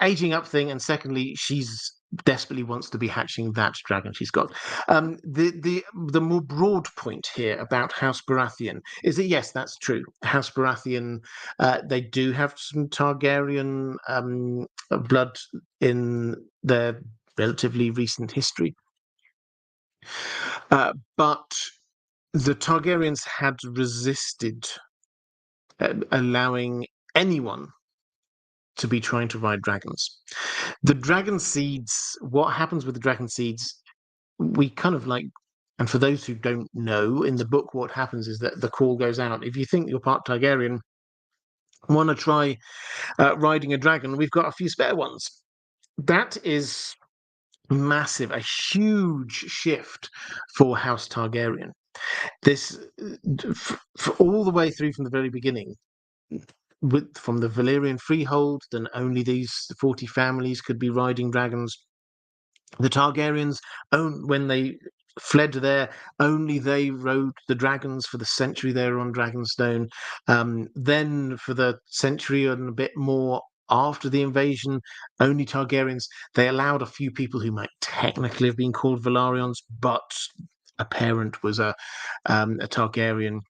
Aging up thing, and secondly, she's desperately wants to be hatching that dragon she's got. The more broad point here about House Baratheon is that yes, that's true. House Baratheon, they do have some Targaryen blood in their relatively recent history, but the Targaryens had resisted allowing anyone to be trying to ride dragons. The dragon seeds, what happens with the dragon seeds, we kind of like, and for those who don't know, in the book, what happens is that the call goes out. If you think you're part Targaryen, want to try riding a dragon, we've got a few spare ones. That is massive, a huge shift for House Targaryen. This, for all the way through from the very beginning, from the Valyrian freehold, then only these 40 families could be riding dragons. The Targaryens, when they fled there, only they rode the dragons for the century they were on Dragonstone. Then for the century and a bit more after the invasion, only Targaryens. They allowed a few people who might technically have been called Velaryons, but a parent was a Targaryen.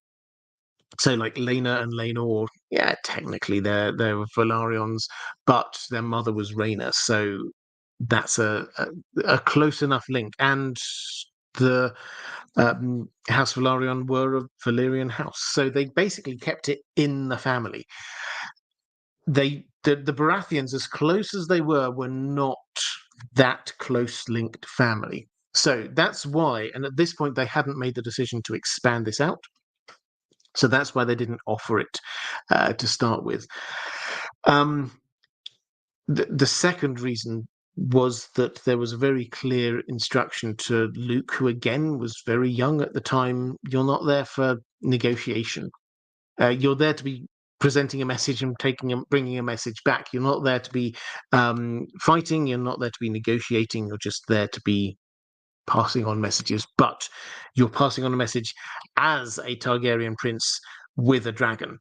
So like Lena and Laenor, yeah, technically they're Velaryons, but their mother was Rhaena, so that's a close enough link. And the House Velaryon were a Valyrian house, so they basically kept it in the family. The Baratheons, as close as they were not that close linked family. So that's why, and at this point they hadn't made the decision to expand this out. So that's why they didn't offer it to start with. The second reason was that there was a very clear instruction to Luke, who again was very young at the time. You're not there for negotiation. You're there to be presenting a message and bringing a message back. You're not there to be fighting. You're not there to be negotiating. You're just there to be passing on messages. But you're passing on a message as a Targaryen prince with a dragon,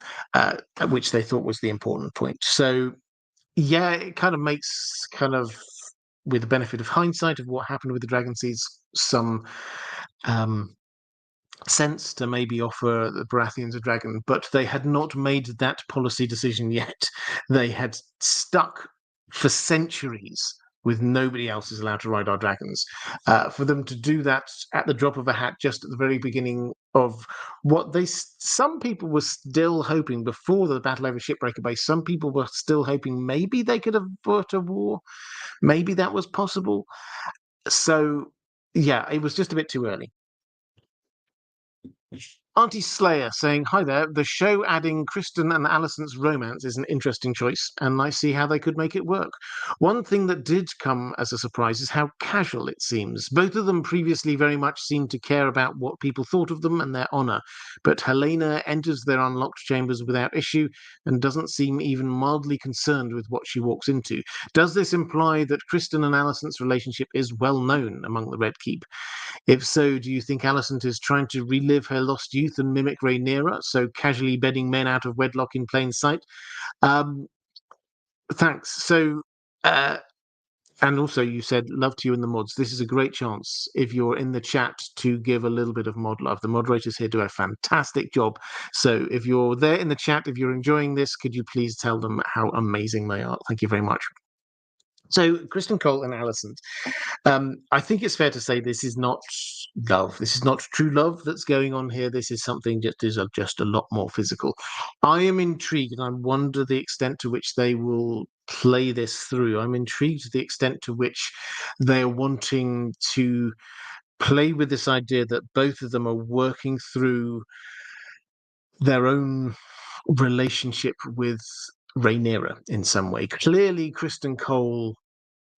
which they thought was the important point. So yeah, it kind of makes with the benefit of hindsight of what happened with the dragon seeds, some sense to maybe offer the Baratheons a dragon, but they had not made that policy decision yet. They had stuck for centuries with nobody else is allowed to ride our dragons. For them to do that at the drop of a hat, just at the very beginning of what some people were still hoping before the battle over Shipbreaker Bay, some people were still hoping maybe they could avert a war. Maybe that was possible. So, yeah, it was just a bit too early. Auntie Slayer saying, "Hi there. The show adding Kristen and Alison's romance is an interesting choice, and I see how they could make it work. One thing that did come as a surprise is how casual it seems. Both of them previously very much seemed to care about what people thought of them and their honor, but Helena enters their unlocked chambers without issue and doesn't seem even mildly concerned with what she walks into. Does this imply that Kristen and Alison's relationship is well known among the Red Keep? If so, do you think Alicent is trying to relive her lost youth and mimic Rhaenyra, so casually bedding men out of wedlock in plain sight?" Thanks. So, and also you said love to you in the mods. This is a great chance, if you're in the chat, to give a little bit of mod love. The moderators here do a fantastic job. So if you're there in the chat, if you're enjoying this, could you please tell them how amazing they are? Thank you very much. So Kristen Cole and Alicent. I think it's fair to say this is not love. This is not true love that's going on here. This is something that is just a lot more physical. I am intrigued, and I wonder the extent to which they will play this through. I'm intrigued to the extent to which they're wanting to play with this idea that both of them are working through their own relationship with Rhaenyra in some way. Clearly, Kristen Cole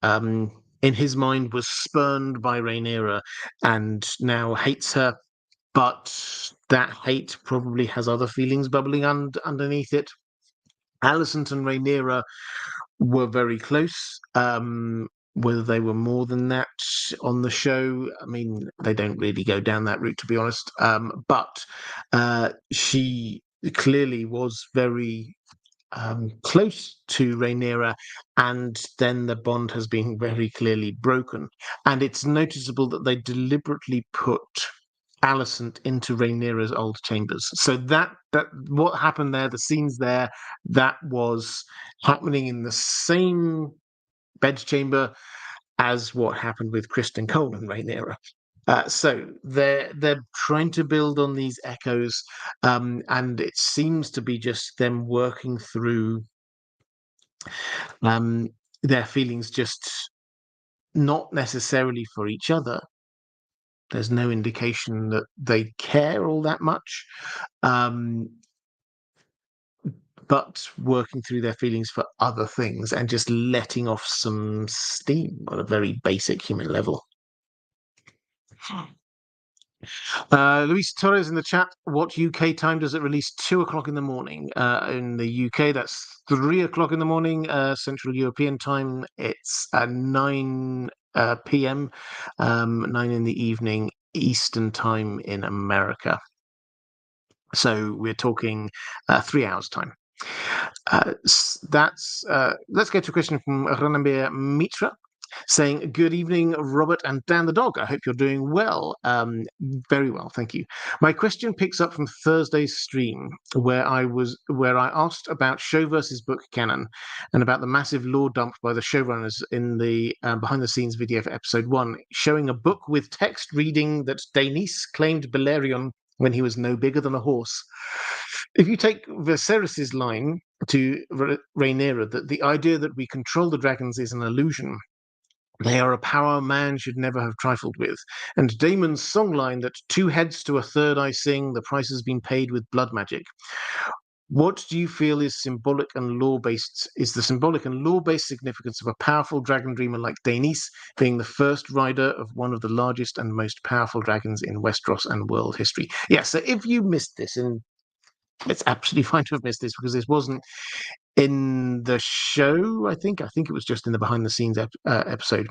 in his mind was spurned by Rhaenyra and now hates her, but that hate probably has other feelings bubbling underneath it. Alicent and Rhaenyra were very close. whether they were more than that on the show. I mean, they don't really go down that route, to be honest. But she clearly was very close to Rhaenyra, and then the bond has been very clearly broken. And it's noticeable that they deliberately put Alicent into Rhaenyra's old chambers. So that what happened there, the scenes there, that was happening in the same bedchamber as what happened with Criston Cole and Rhaenyra. So they're trying to build on these echoes, and it seems to be just them working through um, their feelings, just not necessarily for each other. There's no indication that they care all that much, but working through their feelings for other things and just letting off some steam on a very basic human level. Luis Torres in the chat. What UK time does it release? 2 o'clock in the morning. In the UK, that's 3 o'clock in the morning. Central European time, it's 9 p.m., 9 in the evening Eastern time in America. So we're talking 3 hours time. Let's get to a question from Ranambir Mitra, saying, "Good evening, Robert and Dan the dog. I hope you're doing well." Very well, thank you. My question picks up from Thursday's stream, where I asked about show versus book canon, and about the massive lore dump by the showrunners in the behind-the-scenes video for episode 1, showing a book with text reading that Daenerys claimed Balerion when he was no bigger than a horse. If you take Viserys's line to Rhaenyra that the idea that we control the dragons is an illusion, they are a power man should never have trifled with, and Daemon's songline that 2 heads to a third I sing, the price has been paid with blood magic. What do you feel is symbolic and lore-based? Is the symbolic and lore-based significance of a powerful dragon dreamer like Daenerys being the first rider of one of the largest and most powerful dragons in Westeros and world history? Yeah, so if you missed this, and it's absolutely fine to have missed this because this wasn't in the show, I think it was just in the behind-the-scenes episode.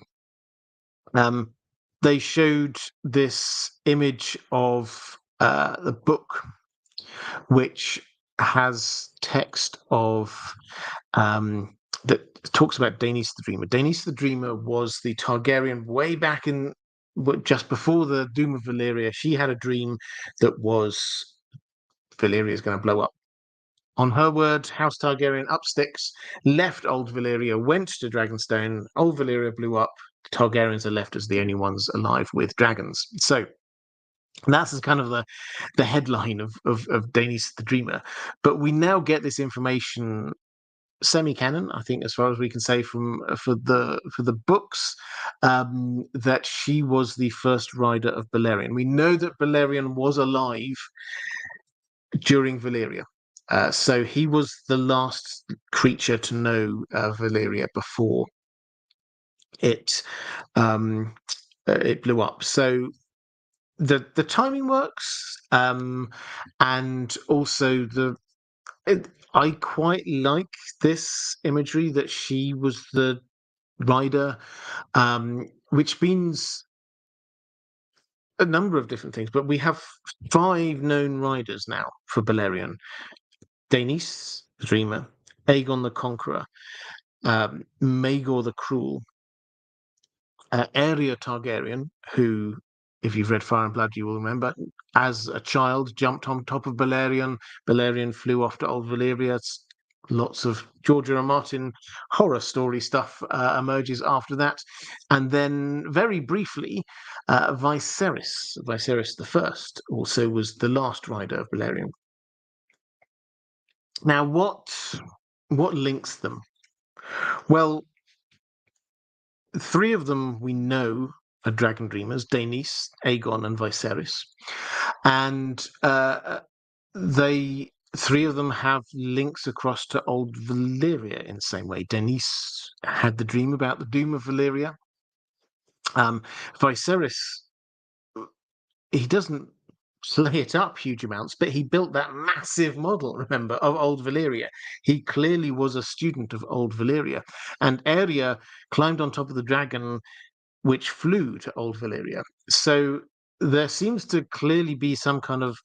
They showed this image of the book, which has text of that talks about Daenerys the Dreamer. Daenerys the Dreamer was the Targaryen way back in just before the Doom of Valyria. She had a dream that was Valyria is going to blow up. On her word, House Targaryen up sticks, left Old Valyria, went to Dragonstone. Old Valyria blew up. The Targaryens are left as the only ones alive with dragons. So that's kind of the headline of Daenerys the Dreamer. But we now get this information semi-canon, I think, as far as we can say from for the books, that she was the first rider of Balerion. We know that Balerion was alive during Valyria. So he was the last creature to know Valyria before it blew up. So the timing works, and also I quite like this imagery that she was the rider, which means a number of different things. But we have 5 known riders now for Balerion: Daenerys the Dreamer, Aegon the Conqueror, Maegor the Cruel, Aeria Targaryen, who, if you've read Fire and Blood, you will remember, as a child, jumped on top of Balerion. Balerion flew off to Old Valyria. Lots of George R. R. Martin horror story stuff emerges after that. And then, very briefly, Viserys the First, also was the last rider of Balerion. Now, what links them? Well, 3 of them we know are dragon dreamers: Daenerys, Aegon, and Viserys. And they 3 of them have links across to Old Valyria in the same way. Daenerys had the dream about the doom of Valyria. Viserys, he doesn't play it up huge amounts, but he built that massive model, remember, of old Valyria. He clearly was a student of old Valyria. And Arya climbed on top of the dragon which flew to old Valyria. So there seems to clearly be some kind of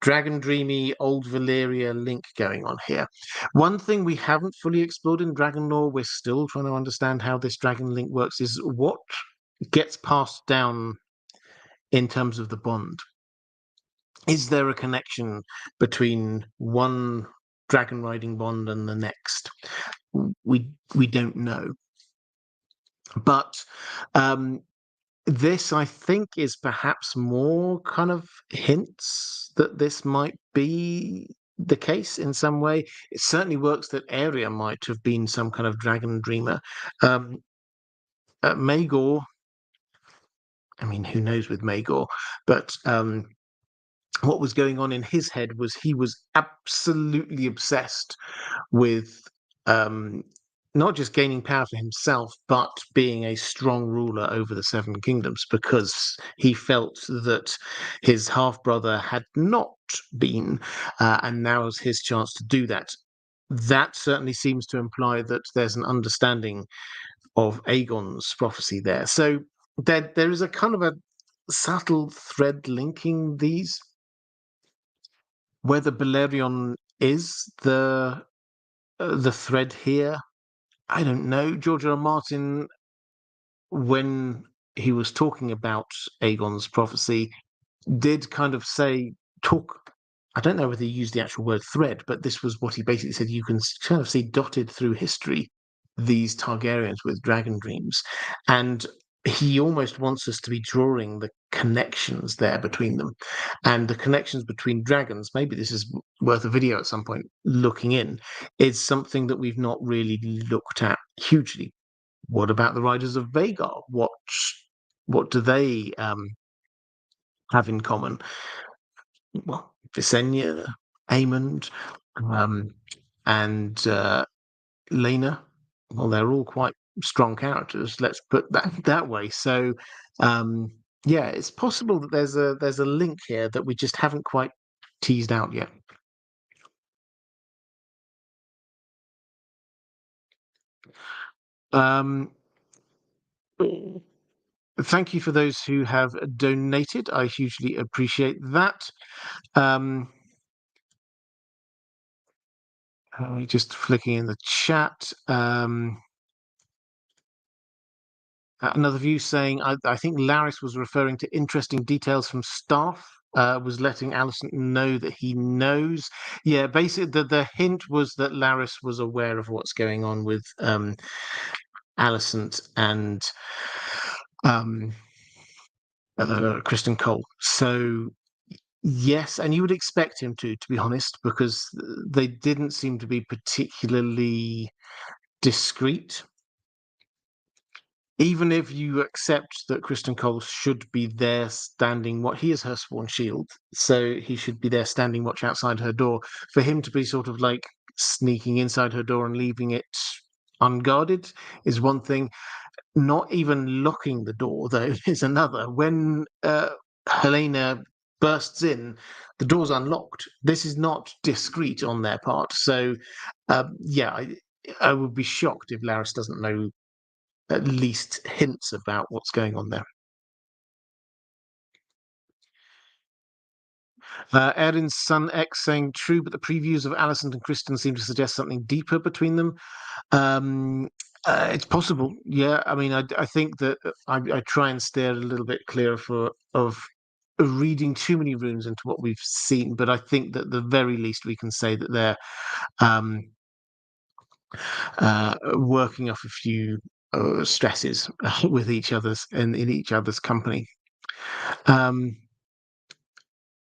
dragon dreamy old Valyria link going on here. One thing we haven't fully explored in dragon lore, we're still trying to understand how this dragon link works, is what gets passed down in terms of the bond. Is there a connection between one dragon riding bond and the next? We don't know. But this, I think, is perhaps more kind of hints that this might be the case in some way. It certainly works that Arya might have been some kind of dragon dreamer. Maegor, I mean, who knows with Maegor, but what was going on in his head was he was absolutely obsessed with not just gaining power for himself, but being a strong ruler over the Seven Kingdoms, because he felt that his half brother had not been, and now is his chance to do that. That certainly seems to imply that there's an understanding of Aegon's prophecy there. So there is a kind of a subtle thread linking these. Whether Balerion is the thread here, I don't know. George R. R. Martin, when he was talking about Aegon's prophecy, did kind of talk. I don't know whether he used the actual word thread, but this was what he basically said. You can kind of see dotted through history these Targaryens with dragon dreams, and he almost wants us to be drawing the connections there between them, and the connections between dragons. Maybe this is worth a video at some point looking in. Is something that we've not really looked at hugely. What about the Riders of Vhagar? What do they have in common? Well, Visenya, Aemond, and Lena. Well, they're all quite strong characters. Let's put that way. So, yeah, it's possible that there's a link here that we just haven't quite teased out yet. Um, Thank you for those who have donated. I hugely appreciate that. Just flicking in the chat. Another view saying, I think Larys was referring to interesting details from staff, was letting Alicent know that he knows. Yeah, basically, the hint was that Larys was aware of what's going on with Alicent and Kristen Cole. So, yes, and you would expect him to be honest, because they didn't seem to be particularly discreet. Even if you accept that Kristen Cole should be there standing he is her sworn shield, so he should be there standing watch outside her door. For him to be sort of like sneaking inside her door and leaving it unguarded is one thing. Not even locking the door, though, is another. When Helena bursts in, the door's unlocked. This is not discreet on their part. So, yeah, I would be shocked if Larys doesn't know at least hints about what's going on there. Erin's son X saying true, but the previews of Alicent and Kristen seem to suggest something deeper between them. It's possible, yeah. I mean, I think that I try and steer a little bit clear of reading too many runes into what we've seen, but I think that the very least we can say that they're working off a few stresses with each other's in each other's company.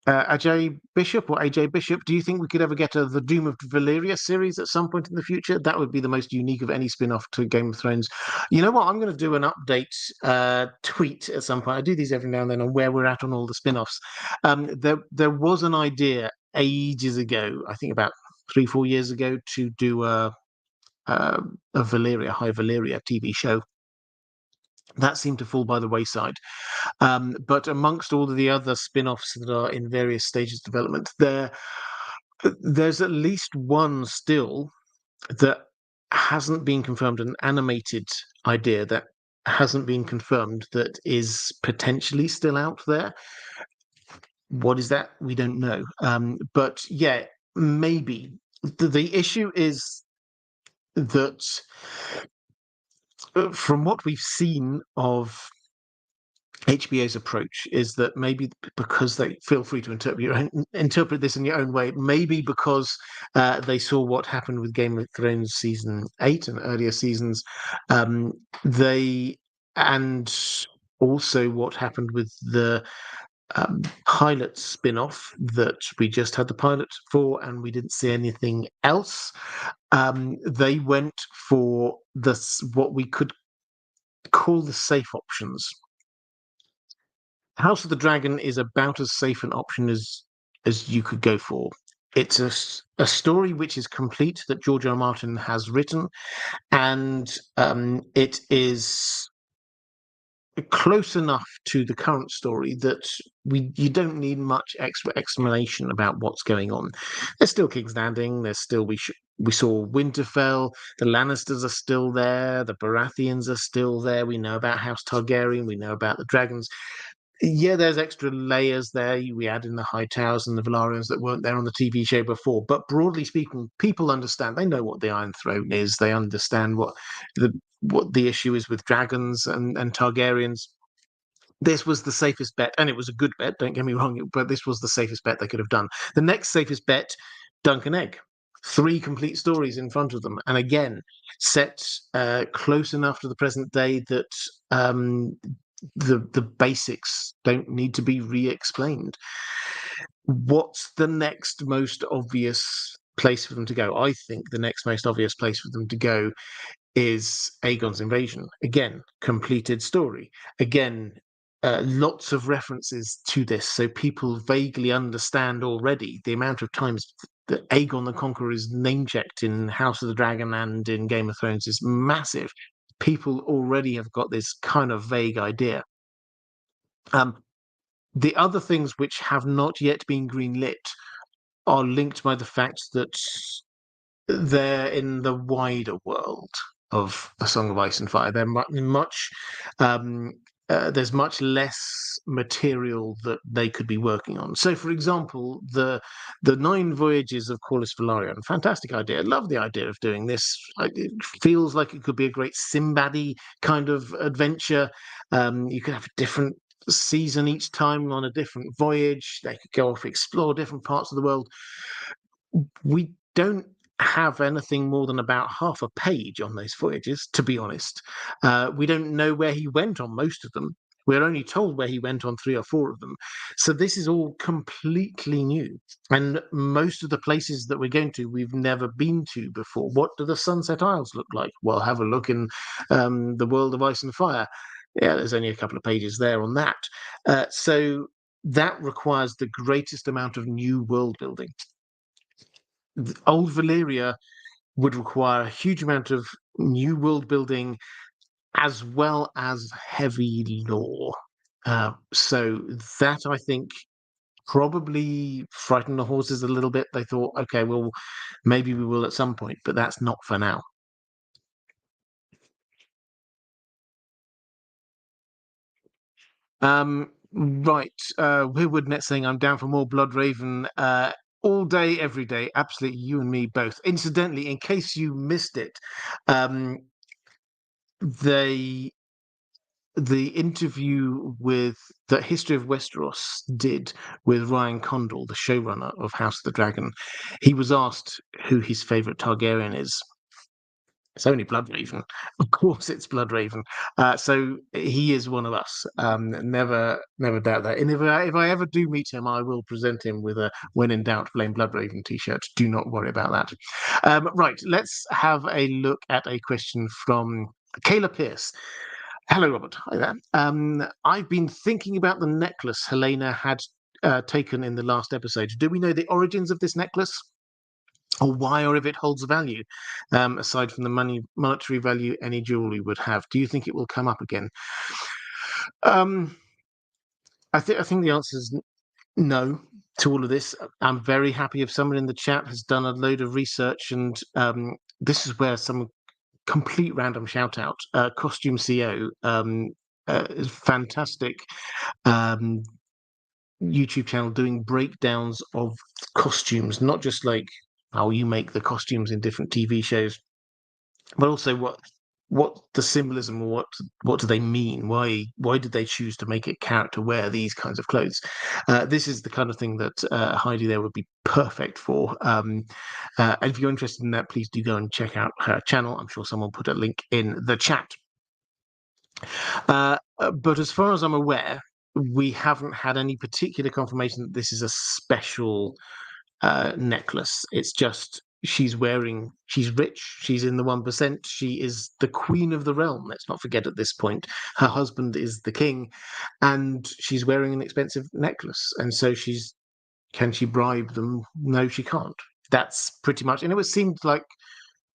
Ajay Bishop or AJ Bishop, do you think we could ever get the Doom of Valyria series at some point in the future? That would be the most unique of any spin-off to Game of Thrones. You know what? I'm going to do an update tweet at some point. I do these every now and then on where we're at on all the spin-offs. There was an idea ages ago, I think about 3-4 years ago, to do a Valyria, High Valyria TV show. that seemed to fall by the wayside. But amongst all of the other spin-offs that are in various stages of development, there's at least one still that hasn't been confirmed, an animated idea that hasn't been confirmed that is potentially still out there. What is that? We don't know. But yeah, maybe. The issue is that from what we've seen of HBO's approach is that maybe because they feel free to interpret this in your own way, maybe because they saw what happened with Game of Thrones season 8 and earlier seasons, they and also what happened with the pilot spin-off that we just had the pilot for and we didn't see anything else. They went for what we could call the safe options. House of the Dragon is about as safe an option as you could go for. It's a story which is complete that George R. R. Martin has written, and it is close enough to the current story that you don't need much extra explanation about what's going on. There's still King's Landing. There's still we saw Winterfell. The Lannisters are still there. The Baratheons are still there. We know about House Targaryen. We know about the dragons. Yeah, there's extra layers there. We add in the High Towers and the Velaryons that weren't there on the TV show before. But broadly speaking, people understand. They know what the Iron Throne is. They understand what the issue is with dragons and Targaryens. This was the safest bet, and it was a good bet. Don't get me wrong, but this was the safest bet they could have done. The next safest bet, Dunk and Egg. 3 complete stories in front of them, and again, set close enough to the present day that the basics don't need to be re-explained. What's the next most obvious place for them to go? I think the next most obvious place for them to go is Aegon's invasion. Again, completed story. Again, lots of references to this, so people vaguely understand already the amount of times that Aegon the Conqueror is name-checked in House of the Dragon and in Game of Thrones is massive. People already have got this kind of vague idea. The other things which have not yet been greenlit are linked by the fact that they're in the wider world of A Song of Ice and Fire. They're there's much less material that they could be working on. So, for example, the 9 Voyages of Corlys Velaryon, fantastic idea. I love the idea of doing this. It feels like it could be a great Sinbad-y kind of adventure. You could have a different season each time on a different voyage. They could go off, explore different parts of the world. We don't have anything more than about half a page on those voyages, to be honest. We don't know where he went on most of them. We're only told where he went on 3 or 4 of them. So this is all completely new. And most of the places that we're going to, we've never been to before. What do the Sunset Isles look like? Well, have a look in the world of Ice and Fire. Yeah, there's only a couple of pages there on that. So that requires the greatest amount of new world building. Old Valyria would require a huge amount of new world building as well as heavy lore. So that, I think, probably frightened the horses a little bit. They thought, okay, well, maybe we will at some point, but that's not for now. Right. Weirwood Net saying, I'm down for more Bloodraven all day, every day. Absolutely, you and me both. Incidentally, in case you missed it, the interview with that History of Westeros did with Ryan Condal, the showrunner of House of the Dragon, he was asked who his favorite Targaryen is. It's only Bloodraven. Of course, it's Bloodraven. So he is one of us. Never doubt that. And if I ever do meet him, I will present him with a "When in Doubt, Blame Bloodraven" t-shirt. Do not worry about that. Right, let's have a look at a question from Kayla Pierce. Hello, Robert. Hi there. I've been thinking about the necklace Helena had taken in the last episode. Do we know the origins of this necklace? or why, or if it holds value, aside from the monetary value any jewelry would have. Do you think it will come up again? Um, I think the answer is no to all of this. I'm very happy if someone in the chat has done a load of research, and this is where some complete random shout out. Costume CO is fantastic. Um, YouTube channel doing breakdowns of costumes, not just like how you make the costumes in different TV shows, but also what the symbolism, or what do they mean? Why did they choose to make it character wear these kinds of clothes? This is the kind of thing that Heidi there would be perfect for. And if you're interested in that, please do go and check out her channel. I'm sure someone put a link in the chat. But as far as I'm aware, we haven't had any particular confirmation that this is a special necklace. It's just she's rich, she's in the 1%, she is the queen of the realm. Let's not forget at this point, her husband is the king, and she's wearing an expensive necklace. And so can she bribe them? No, she can't. That's pretty much, and it seemed like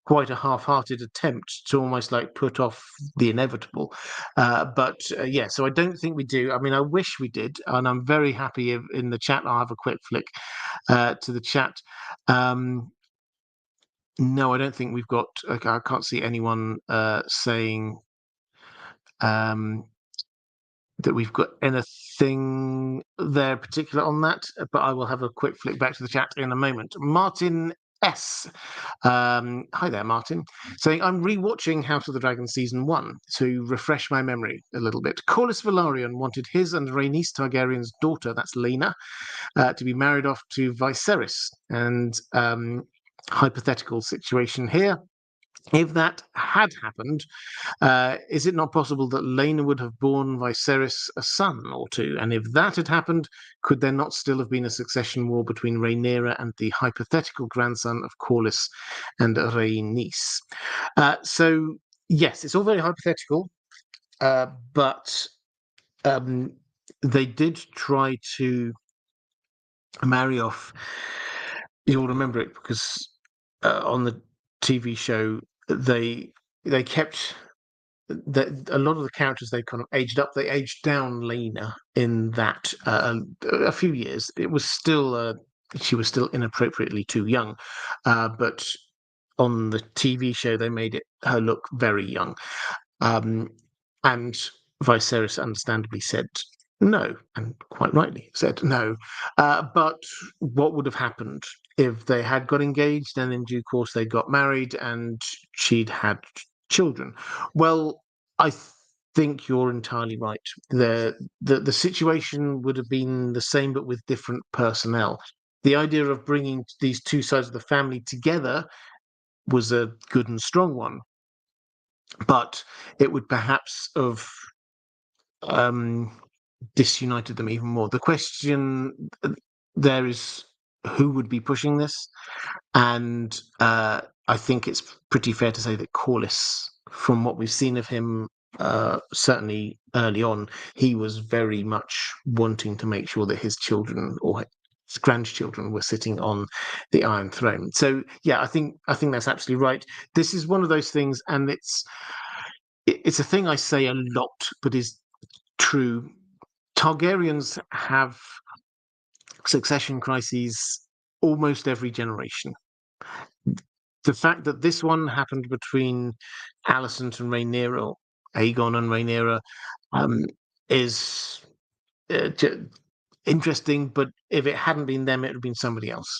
quite a half-hearted attempt to almost like put off the inevitable. But yeah, so I don't think we do. I mean, I wish we did, and I'm very happy if in the chat. I'll have a quick flick to the chat. No, I don't think we've got. Okay, I can't see anyone saying that we've got anything there particular on that. But I will have a quick flick back to the chat in a moment. Martin S. Hi there, Martin. Saying, I'm rewatching House of the Dragon season 1 to refresh my memory a little bit. Corlys Velaryon wanted his and Rhaenys Targaryen's daughter, that's Lena, to be married off to Viserys. And hypothetical situation here. If that had happened, is it not possible that Lena would have borne Viserys a son or two? And if that had happened, could there not still have been a succession war between Rhaenyra and the hypothetical grandson of Corlys and Rhaenys? So, yes, it's all very hypothetical, but they did try to marry off. You'll remember it because on the TV show, they kept a lot of the characters they kind of aged up. They aged down Lena in that a few years. It was still she was still inappropriately too young, but on the TV show they made her look very young, and Viserys understandably said no, and quite rightly said no. But what would have happened if they had got engaged and in due course they got married and she'd had children? Well, I think you're entirely right. The situation would have been the same, but with different personnel. The idea of bringing these two sides of the family together was a good and strong one, but it would perhaps have disunited them even more. The question there is who would be pushing this, and I think it's pretty fair to say that Corlys, from what we've seen of him, certainly early on, he was very much wanting to make sure that his children or his grandchildren were sitting on the Iron Throne. So yeah, I think that's absolutely right. This is one of those things, and it's a thing I say a lot, but is true. Targaryens have succession crises almost every generation. The fact that this one happened between Alicent and Rhaenyra, Aegon and Rhaenyra, is interesting. But if it hadn't been them, it would have been somebody else.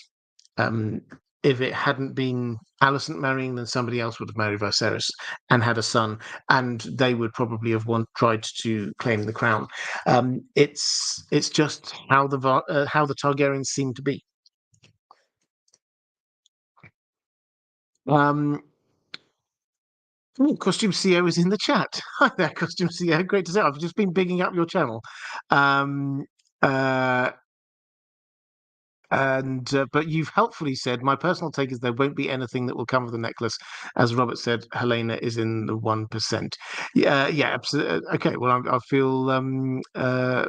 If it hadn't been Alicent marrying, then somebody else would have married Viserys and had a son, and they would probably have tried to claim the crown. It's just how the Targaryens seem to be. Costume CO is in the chat. Hi there, Costume CO. Great to see you. I've just been bigging up your channel. But you've helpfully said, my personal take is there won't be anything that will come of the necklace. As Robert said, Helena is in the 1%. Yeah, absolutely. Okay, well, I feel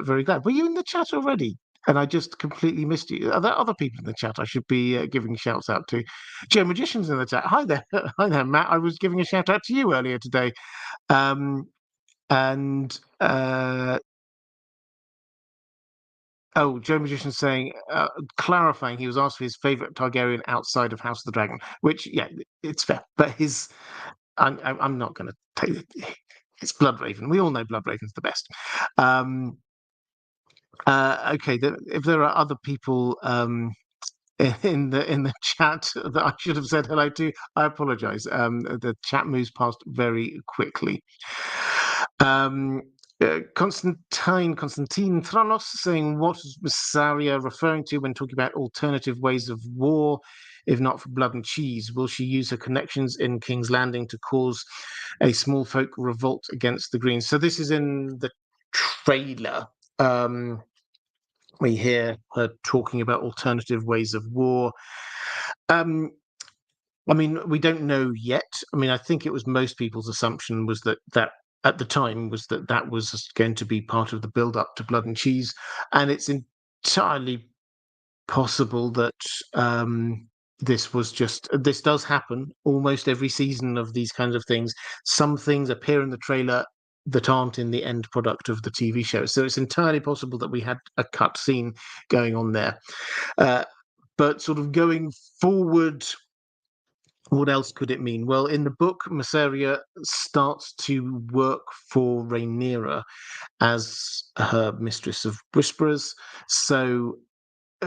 very glad. Were you in the chat already? and I just completely missed you. Are there other people in the chat I should be giving shouts out to? Joe Magician's in the chat. Hi there, hi there, Matt. I was giving a shout out to you earlier today, and oh, Joe Magician's saying, clarifying, he was asked for his favourite Targaryen outside of House of the Dragon, which, yeah, it's fair. But I'm not going to take it. It's Bloodraven. We all know Bloodraven's the best. Okay, if there are other people in the chat that I should have said hello to, I apologise. The chat moves past very quickly. Constantine Thranos saying, what is Massaria referring to when talking about alternative ways of war, if not for blood and cheese? Will she use her connections in King's Landing to cause a small folk revolt against the Greens? So this is in the trailer. We hear her talking about alternative ways of war. I mean, we don't know yet. I mean, I think it was most people's assumption was that at the time was that was going to be part of the build up to Blood and Cheese, and it's entirely possible that this does happen almost every season of these kinds of things. Some things appear in the trailer that aren't in the end product of the TV show, so it's entirely possible that we had a cut scene going on there. But sort of going forward, what else could it mean? Well, in the book, Massaria starts to work for Rhaenyra as her mistress of whisperers. So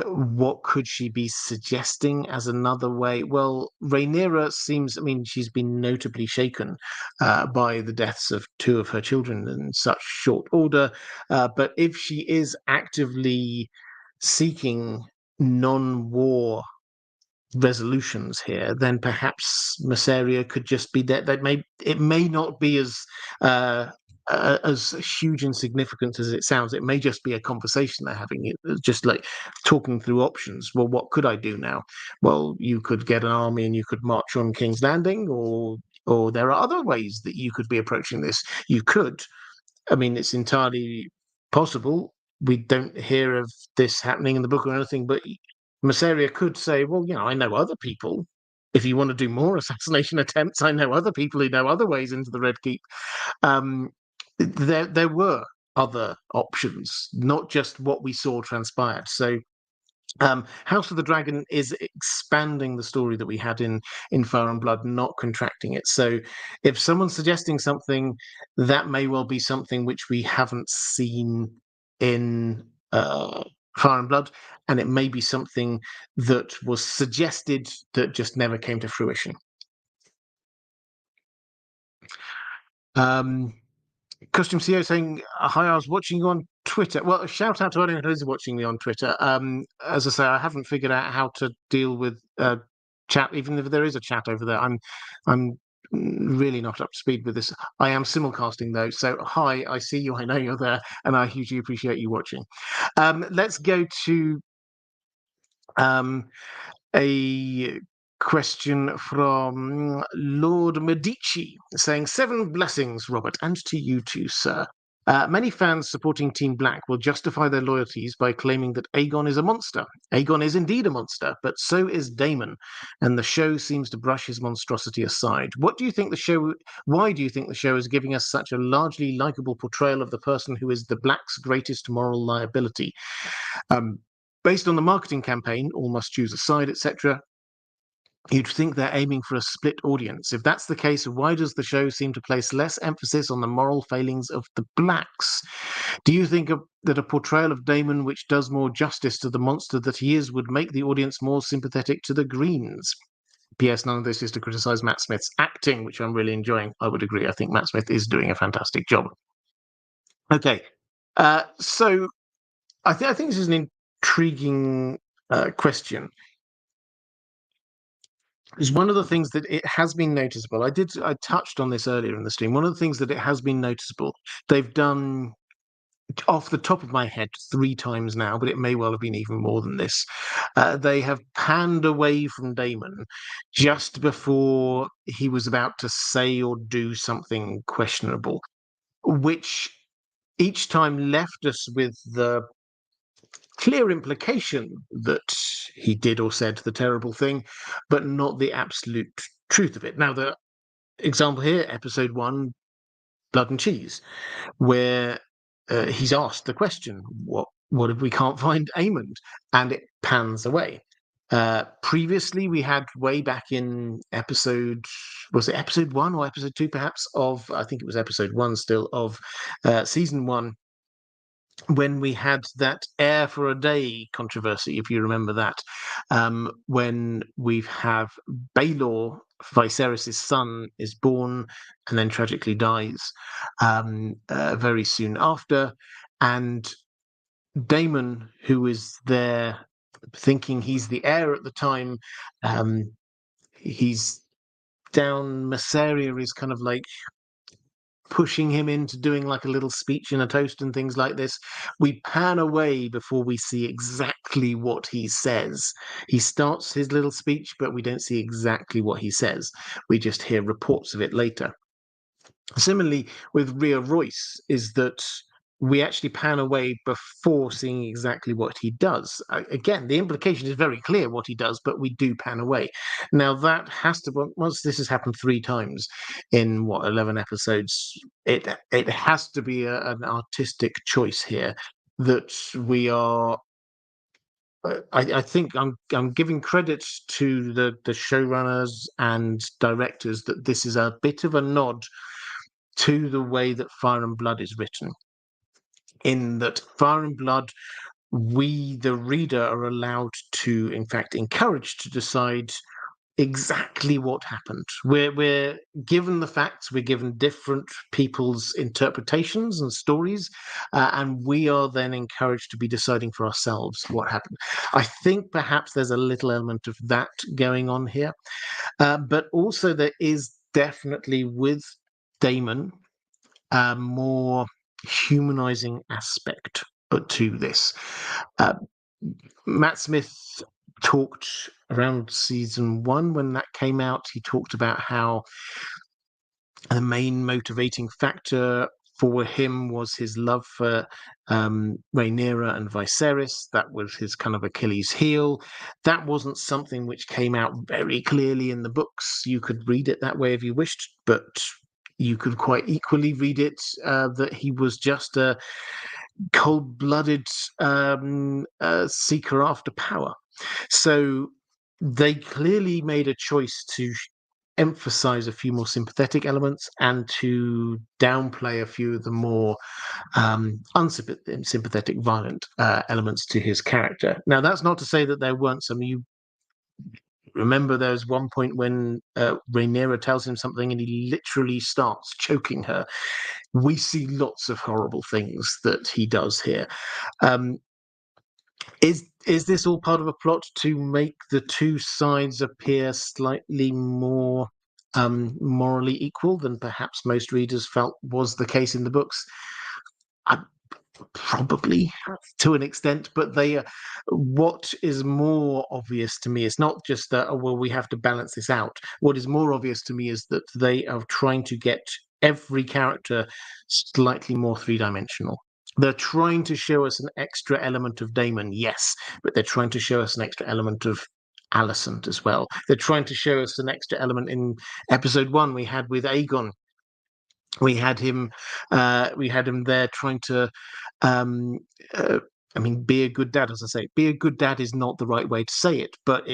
what could she be suggesting as another way? Well, Rhaenyra seems, I mean, she's been notably shaken by the deaths of two of her children in such short order. But if she is actively seeking non-war resolutions here, then perhaps Massaria could just be there. It may not be as huge and significant as it sounds. It may just be a conversation they're having, just like talking through options. Well, what could I do now? Well, you could get an army and you could march on King's Landing, or there are other ways that you could be approaching this. You could. I mean, it's entirely possible. We don't hear of this happening in the book or anything, but Massaria could say, well, I know other people. If you want to do more assassination attempts, I know other people who know other ways into the Red Keep. There were other options, not just what we saw transpired. So House of the Dragon is expanding the story that we had in Fire and Blood, not contracting it. So if someone's suggesting something, that may well be something which we haven't seen in Fire and Blood, and it may be something that was suggested that just never came to fruition. Custom CEO saying, hi, I was watching you on Twitter. Well, a shout out to anyone who's watching me on Twitter. As I say, I haven't figured out how to deal with chat, even if there is a chat over there. I'm really not up to speed with this. I am simulcasting though. So hi, I see you, I know you're there, and I hugely appreciate you watching. Let's go to a question from Lord Medici saying, 7 blessings, Robert, and to you too, sir. Many fans supporting Team Black will justify their loyalties by claiming that Aegon is a monster. Aegon is indeed a monster, but so is Daemon, and the show seems to brush his monstrosity aside. Why do you think the show is giving us such a largely likable portrayal of the person who is the Black's greatest moral liability? Based on the marketing campaign, all must choose a side, etc., you'd think they're aiming for a split audience. If that's the case, why does the show seem to place less emphasis on the moral failings of the Blacks? Do you think that a portrayal of Daemon which does more justice to the monster that he is would make the audience more sympathetic to the Greens? P.S. None of this is to criticize Matt Smith's acting, which I'm really enjoying. I would agree. I think Matt Smith is doing a fantastic job. Okay, so I think this is an intriguing question. Is one of the things that it has been noticeable. I touched on this earlier in the stream. One of the things that it has been noticeable, they've done, off the top of my head, 3 times now, but it may well have been even more than this. They have panned away from Daemon just before he was about to say or do something questionable, which each time left us with the clear implication that he did or said the terrible thing, but not the absolute truth of it. Now, the example here, episode 1, Blood and Cheese, where he's asked the question, what if we can't find Aemond? And it pans away. Previously, we had way back in was it episode 1 or episode 2, perhaps, I think it was episode 1 still, of season 1, when we had that Heir for a Day controversy, if you remember that, when we have Baelor, Viserys' son, is born and then tragically dies very soon after, and Daemon, who is there thinking he's the heir at the time, he's down Massaria is kind of like pushing him into doing like a little speech and a toast and things like this. We pan away before we see exactly what he says. He starts his little speech, but we don't see exactly what he says. We just hear reports of it later. Similarly, with Rhea Royce, is that we actually pan away before seeing exactly what he does. Again, the implication is very clear what he does, but we do pan away. Now, that has to, once this has happened 3 times in 11 episodes, it has to be an artistic choice here that we are. I think I'm giving credit to the showrunners and directors that this is a bit of a nod to the way that Fire and Blood is written. In that Fire and Blood, we, the reader, are allowed to, in fact, encouraged to decide exactly what happened. We're given the facts, we're given different people's interpretations and stories, and we are then encouraged to be deciding for ourselves what happened. I think perhaps there's a little element of that going on here, but also there is definitely with Daemon more humanizing aspect to this. Matt Smith talked around season 1 when that came out. He talked about how the main motivating factor for him was his love for Rhaenyra and Viserys. That was his kind of Achilles heel. That wasn't something which came out very clearly in the books. You could read it that way if you wished, but you could quite equally read it that he was just a cold-blooded seeker after power. So they clearly made a choice to emphasize a few more sympathetic elements and to downplay a few of the more unsympathetic, violent elements to his character. Now, that's not to say that there weren't some. You remember there's one point when Rhaenyra tells him something and he literally starts choking her. We see lots of horrible things that he does here. Is this all part of a plot to make the two sides appear slightly more morally equal than perhaps most readers felt was the case in the books? Probably to an extent, but what is more obvious to me is not just that, oh, well, we have to balance this out. What is more obvious to me is that they are trying to get every character slightly more 3-dimensional. They're trying to show us an extra element of Daemon, yes, but they're trying to show us an extra element of Alicent as well. They're trying to show us an extra element in episode 1 we had with Aegon. We had him there trying to be a good dad. As I say, be a good dad is not the right way to say it, but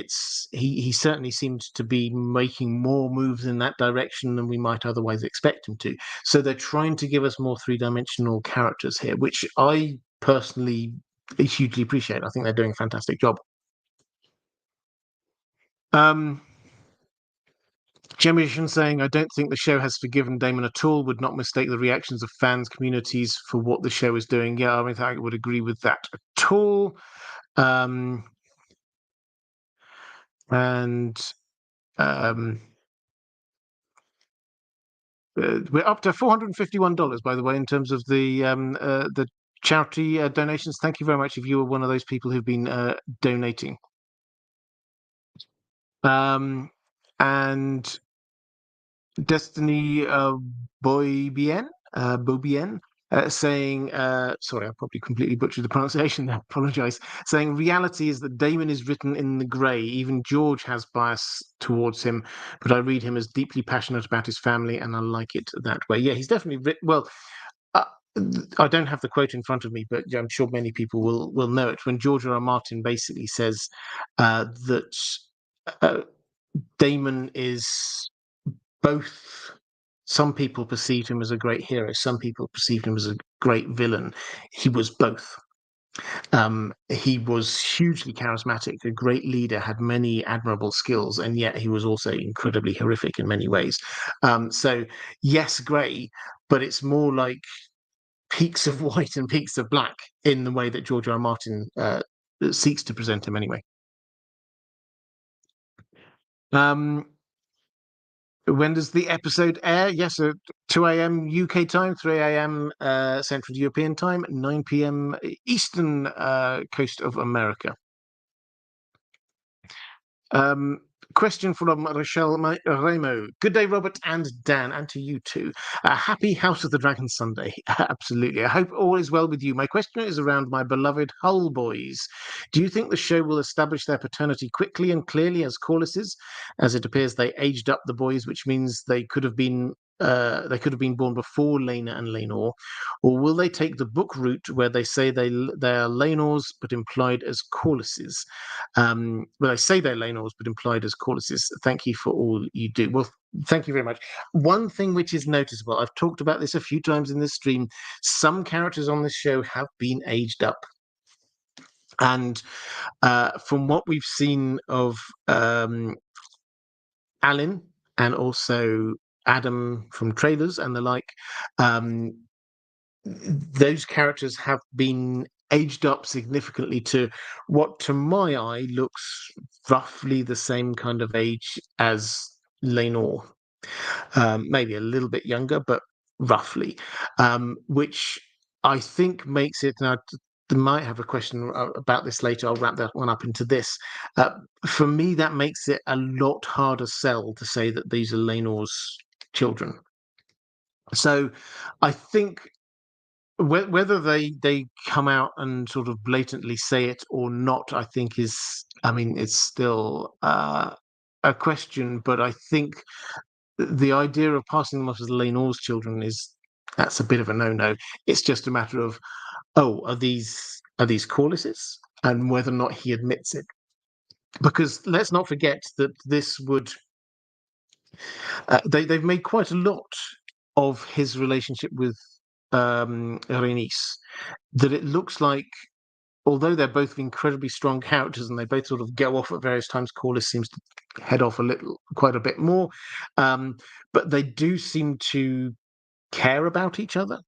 he certainly seems to be making more moves in that direction than we might otherwise expect him to. So they're trying to give us more 3-dimensional characters here, which I personally hugely appreciate. I think they're doing a fantastic job. Gemmission saying, I don't think the show has forgiven Daemon at all, would not mistake the reactions of fans, communities for what the show is doing. Yeah, I would agree with that at all. And we're up to $451, by the way, in terms of the charity donations. Thank you very much if you were one of those people who've been donating. And Destiny Boybien saying, sorry, I probably completely butchered the pronunciation there, apologise, saying reality is that Damon is written in the grey. Even George has bias towards him, but I read him as deeply passionate about his family, and I like it that way. Yeah, he's definitely written, well, uh, I don't have the quote in front of me, but I'm sure many people will know it. When George R. R. Martin basically says that uh, Damon is both. Some people perceived him as a great hero. Some people perceived him as a great villain. He was both. He was hugely charismatic, a great leader, had many admirable skills, and yet he was also incredibly horrific in many ways. So, yes, grey, but it's more like peaks of white and peaks of black in the way that George R. R. Martin seeks to present him, anyway. When does the episode air? Yes, 2 a.m. UK time, 3 a.m. Central European time, 9 p.m. Eastern coast of America. Question from Rochelle Remo. Good day, Robert and Dan, and to you too. Happy House of the Dragon Sunday. Absolutely. I hope all is well with you. My question is around my beloved Hull boys. Do you think the show will establish their paternity quickly and clearly as Corlys's, as it appears they aged up the boys, which means they could have been born before Lena and Lenor, or will they take the book route where they say they are Lenors but implied as Corlys's? Well, I say they're Lenors but implied as Corlys's. Thank you for all you do. Well, thank you very much. One thing which is noticeable, I've talked about this a few times in this stream, some characters on this show have been aged up. And from what we've seen of Alan and also Adam from trailers and the like, those characters have been aged up significantly to what, to my eye, looks roughly the same kind of age as Lenore. Maybe a little bit younger, but roughly, which I think makes it. Now, I might have a question about this later. I'll wrap that one up into this. For me, that makes it a lot harder sell to say that these are Lenore's children. So I think whether they come out and sort of blatantly say it or not, I think it's still a question. But I think the idea of passing them off as Lenore's children that's a bit of a no-no. It's just a matter of, are these Corlys's, and whether or not he admits it. Because let's not forget that this would they've made quite a lot of his relationship with Rhaenys, that it looks like, although they're both incredibly strong characters and they both sort of go off at various times, Corlys seems to head off quite a bit more, but they do seem to care about each other.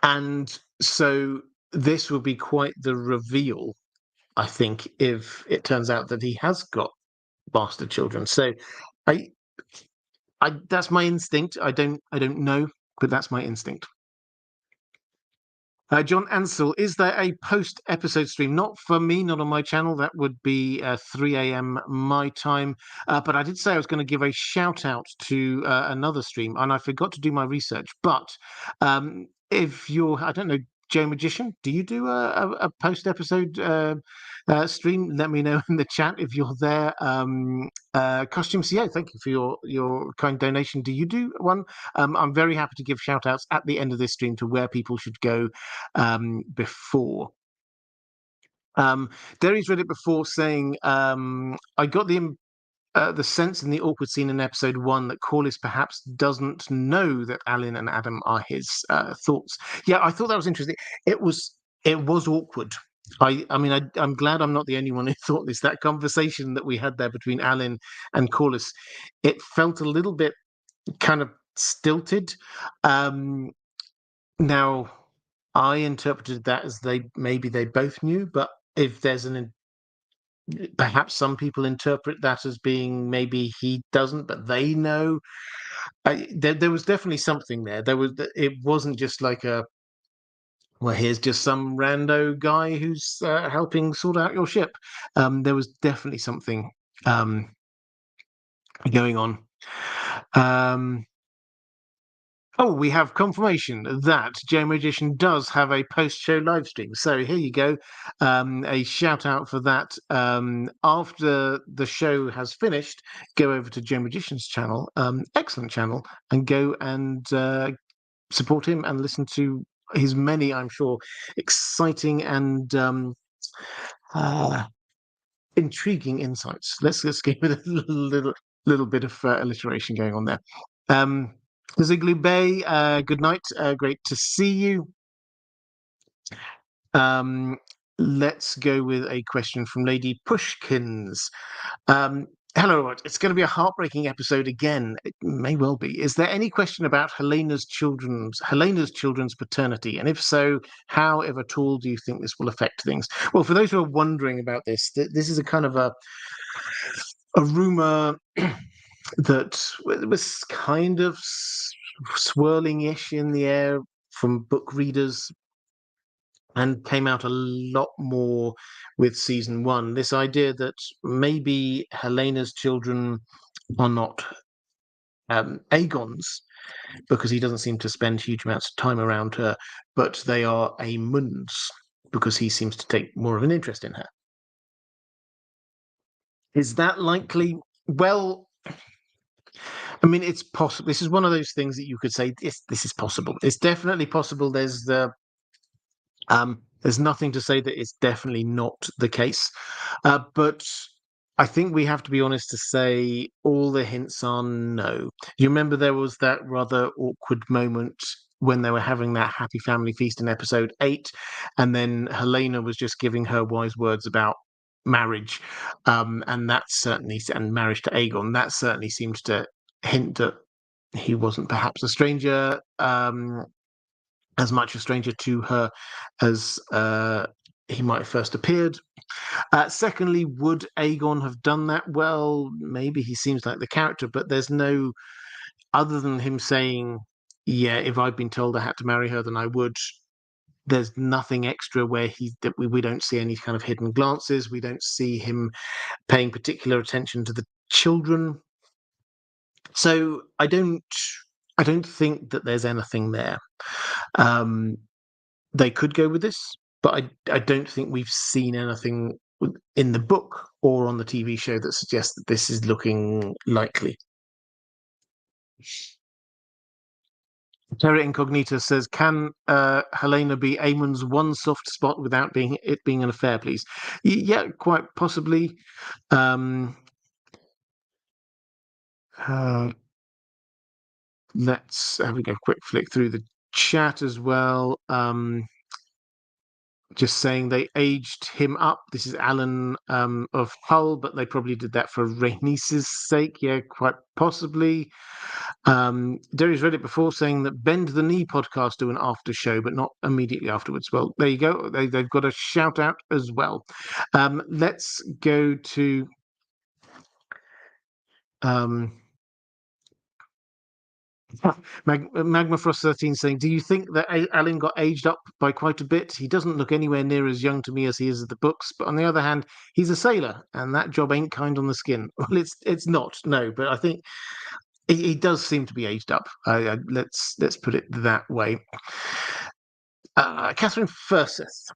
And so this will be quite the reveal, I think, if it turns out that he has got bastard children. So I that's my instinct. I don't know, but that's my instinct. John Ansell, is there a post-episode stream? Not for me, not on my channel. That would be 3 a.m. my time. But I did say I was going to give a shout out to another stream, and I forgot to do my research. But if you're, I don't know, Joe Magician, do you do a post-episode stream? Let me know in the chat if you're there. Costume CO, thank you for your kind donation. Do you do one? I'm very happy to give shout outs at the end of this stream to where people should go before. Derry's read it before, saying, I got the sense in the awkward scene in episode 1 that Corlys perhaps doesn't know that Alan and Adam are his thoughts. Yeah, I thought that was interesting. It was awkward. I'm glad I'm not the only one who thought this. That conversation that we had there between Alan and Corlys, it felt a little bit kind of stilted. Now, I interpreted that as maybe they both knew, but if there's perhaps some people interpret that as being maybe he doesn't, but they know. There was definitely something there. It wasn't just like well, here's just some rando guy who's helping sort out your ship. There was definitely something going on. Oh, we have confirmation that Joe Magician does have a post-show live stream. So here you go. A shout out for that. After the show has finished, go over to Joe Magician's channel, excellent channel, and go and support him and listen to his many, I'm sure, exciting and uh, intriguing insights. Let's give it a little bit of alliteration going on there. Ziglu Bay, good night. Great to see you. Let's go with a question from Lady Pushkins. Hello, Robert. It's going to be a heartbreaking episode again. It may well be. Is there any question about Helena's children's paternity? And if so, how, if at all, do you think this will affect things? Well, for those who are wondering about this, this is a kind of a rumor that was kind of swirling-ish in the air from book readers and came out a lot more with season one. This idea that maybe Helena's children are not Aegon's, because he doesn't seem to spend huge amounts of time around her, but they are Aemond's, because he seems to take more of an interest in her. Is that likely? Well, I mean, it's possible. This is one of those things that you could say this is possible. It's definitely possible. There's nothing to say that it's definitely not the case, but I think we have to be honest to say all the hints are no. You remember there was that rather awkward moment when they were having that happy family feast in episode 8, and then Helena was just giving her wise words about marriage, and marriage to Aegon. That certainly seems to hint that he wasn't perhaps a stranger, as much a stranger to her as he might have first appeared. Secondly, would Aegon have done that? Well, maybe. He seems like the character, but there's no, other than him saying, yeah, if I'd been told I had to marry her, then I would. There's nothing extra where we don't see any kind of hidden glances. We don't see him paying particular attention to the children. So I don't think that there's anything there. They could go with this, but I don't think we've seen anything in the book or on the TV show that suggests that this is looking likely. Terra Incognita says, "Can Helena be Aemon's one soft spot without it being an affair, please?" Yeah, quite possibly. Let's have a quick flick through the chat as well. Just saying they aged him up. This is Alan of Hull, but they probably did that for Rhaenys's sake. Yeah, quite possibly. Derry's read it before, saying that Bend the Knee podcast do an after show, but not immediately afterwards. Well, there you go. They've got a shout out as well. Let's go to Magma Frost 13 saying, "Do you think that Alan got aged up by quite a bit? He doesn't look anywhere near as young to me as he is in the books. But on the other hand, he's a sailor, and that job ain't kind on the skin." Well, it's not, no. But I think he does seem to be aged up. Let's put it that way. Catherine Furseth.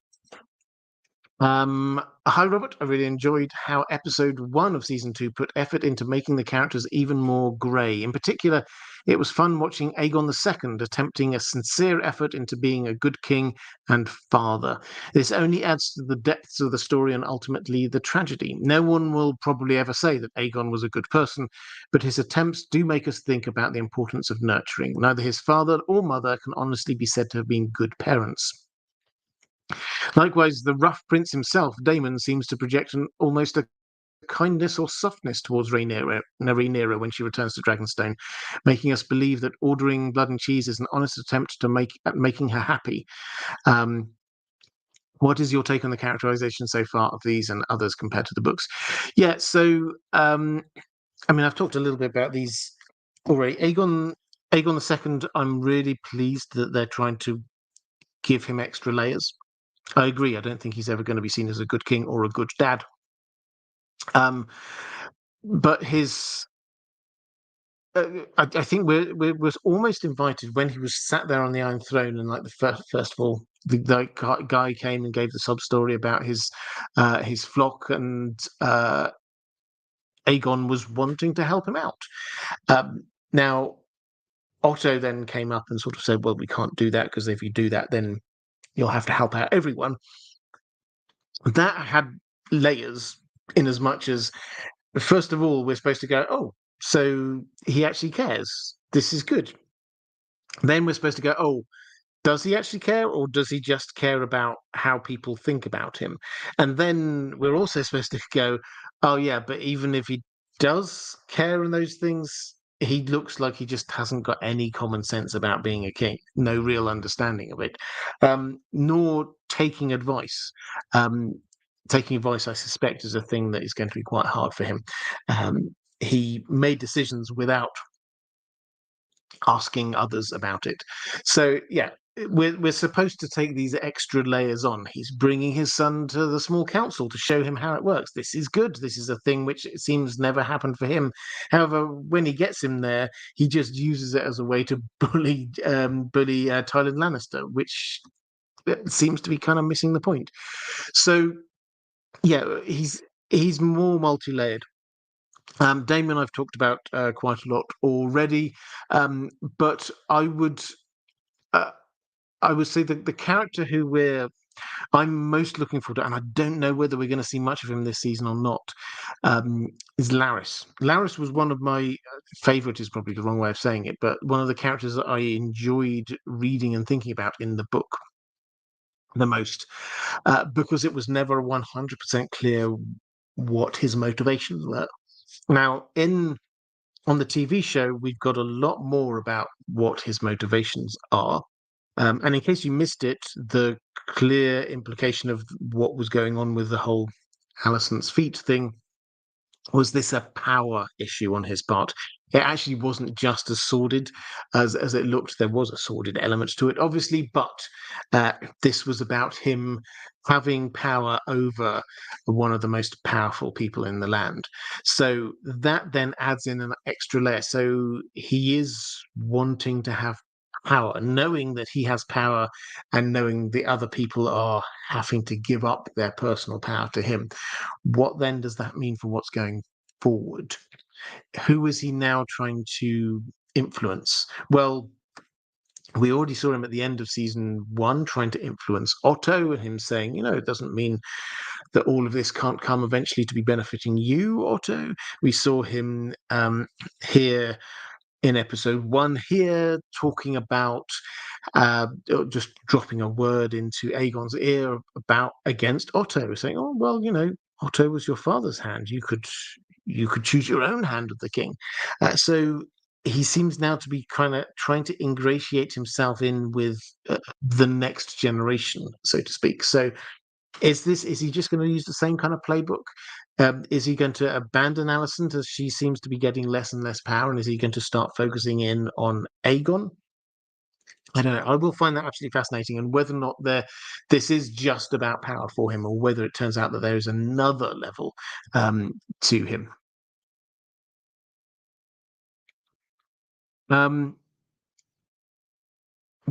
Hi, Robert. I really enjoyed how episode 1 of season 2 put effort into making the characters even more grey. In particular, it was fun watching Aegon II attempting a sincere effort into being a good king and father. This only adds to the depths of the story and ultimately the tragedy. No one will probably ever say that Aegon was a good person, but his attempts do make us think about the importance of nurturing. Neither his father or mother can honestly be said to have been good parents. Likewise, the rough prince himself, Daemon, seems to project almost a kindness or softness towards Rhaenyra when she returns to Dragonstone, making us believe that ordering blood and cheese is an honest attempt at making her happy. What is your take on the characterization so far of these and others compared to the books? Yeah, so I mean, I've talked a little bit about these already. Aegon II, I'm really pleased that they're trying to give him extra layers. I agree. I don't think he's ever going to be seen as a good king or a good dad. But his I think we're almost invited when he was sat there on the Iron Throne, and like the first of all, the guy came and gave the sub story about his flock, and Aegon was wanting to help him out. Now, Otto then came up and sort of said, "Well, we can't do that because if you do that, then you'll have to help out everyone." That had layers, in as much as first of all, we're supposed to go, "Oh, so he actually cares. This is good." Then we're supposed to go, "Oh, does he actually care, or does he just care about how people think about him?" And then we're also supposed to go, "Oh yeah, but even if he does care in those things, he looks like he just hasn't got any common sense about being a king, no real understanding of it, nor taking advice." Taking advice, I suspect, is a thing that is going to be quite hard for him. He made decisions without asking others about it. So yeah, we're supposed to take these extra layers on. He's bringing his son to the small council to show him how it works. This is good. This is a thing which it seems never happened for him. However, when he gets him there, he just uses it as a way to bully Tywin Lannister, which seems to be kind of missing the point. So yeah, he's more multi-layered. Damon, I've talked about quite a lot already, but uh, I would say that the character I'm most looking forward to, and I don't know whether we're going to see much of him this season or not, is Laris. Laris was one of my favorite, is probably the wrong way of saying it, but one of the characters that I enjoyed reading and thinking about in the book the most, because it was never 100% clear what his motivations were. Now, on the TV show, we've got a lot more about what his motivations are. And in case you missed it, the clear implication of what was going on with the whole Alicent's feet thing was this a power issue on his part. It actually wasn't just as sordid as it looked. There was a sordid element to it, obviously, but this was about him having power over one of the most powerful people in the land. So that then adds in an extra layer. So he is wanting to have power, knowing that he has power and knowing the other people are having to give up their personal power to him. What then does that mean for what's going forward? Who is he now trying to influence? Well, we already saw him at the end of season one trying to influence Otto, and him saying, it doesn't mean that all of this can't come eventually to be benefiting you, Otto. We saw him here in episode one here talking about just dropping a word into Aegon's ear about against Otto, saying, "Oh well, Otto was your father's hand. You could choose your own hand of the king." So he seems now to be kind of trying to ingratiate himself in with the next generation, so to speak. So is he just going to use the same kind of playbook? Is he going to abandon Alicent as she seems to be getting less and less power, and is he going to start focusing in on Aegon? I don't know. I will find that absolutely fascinating, and whether or not this is just about power for him, or whether it turns out that there is another level to him.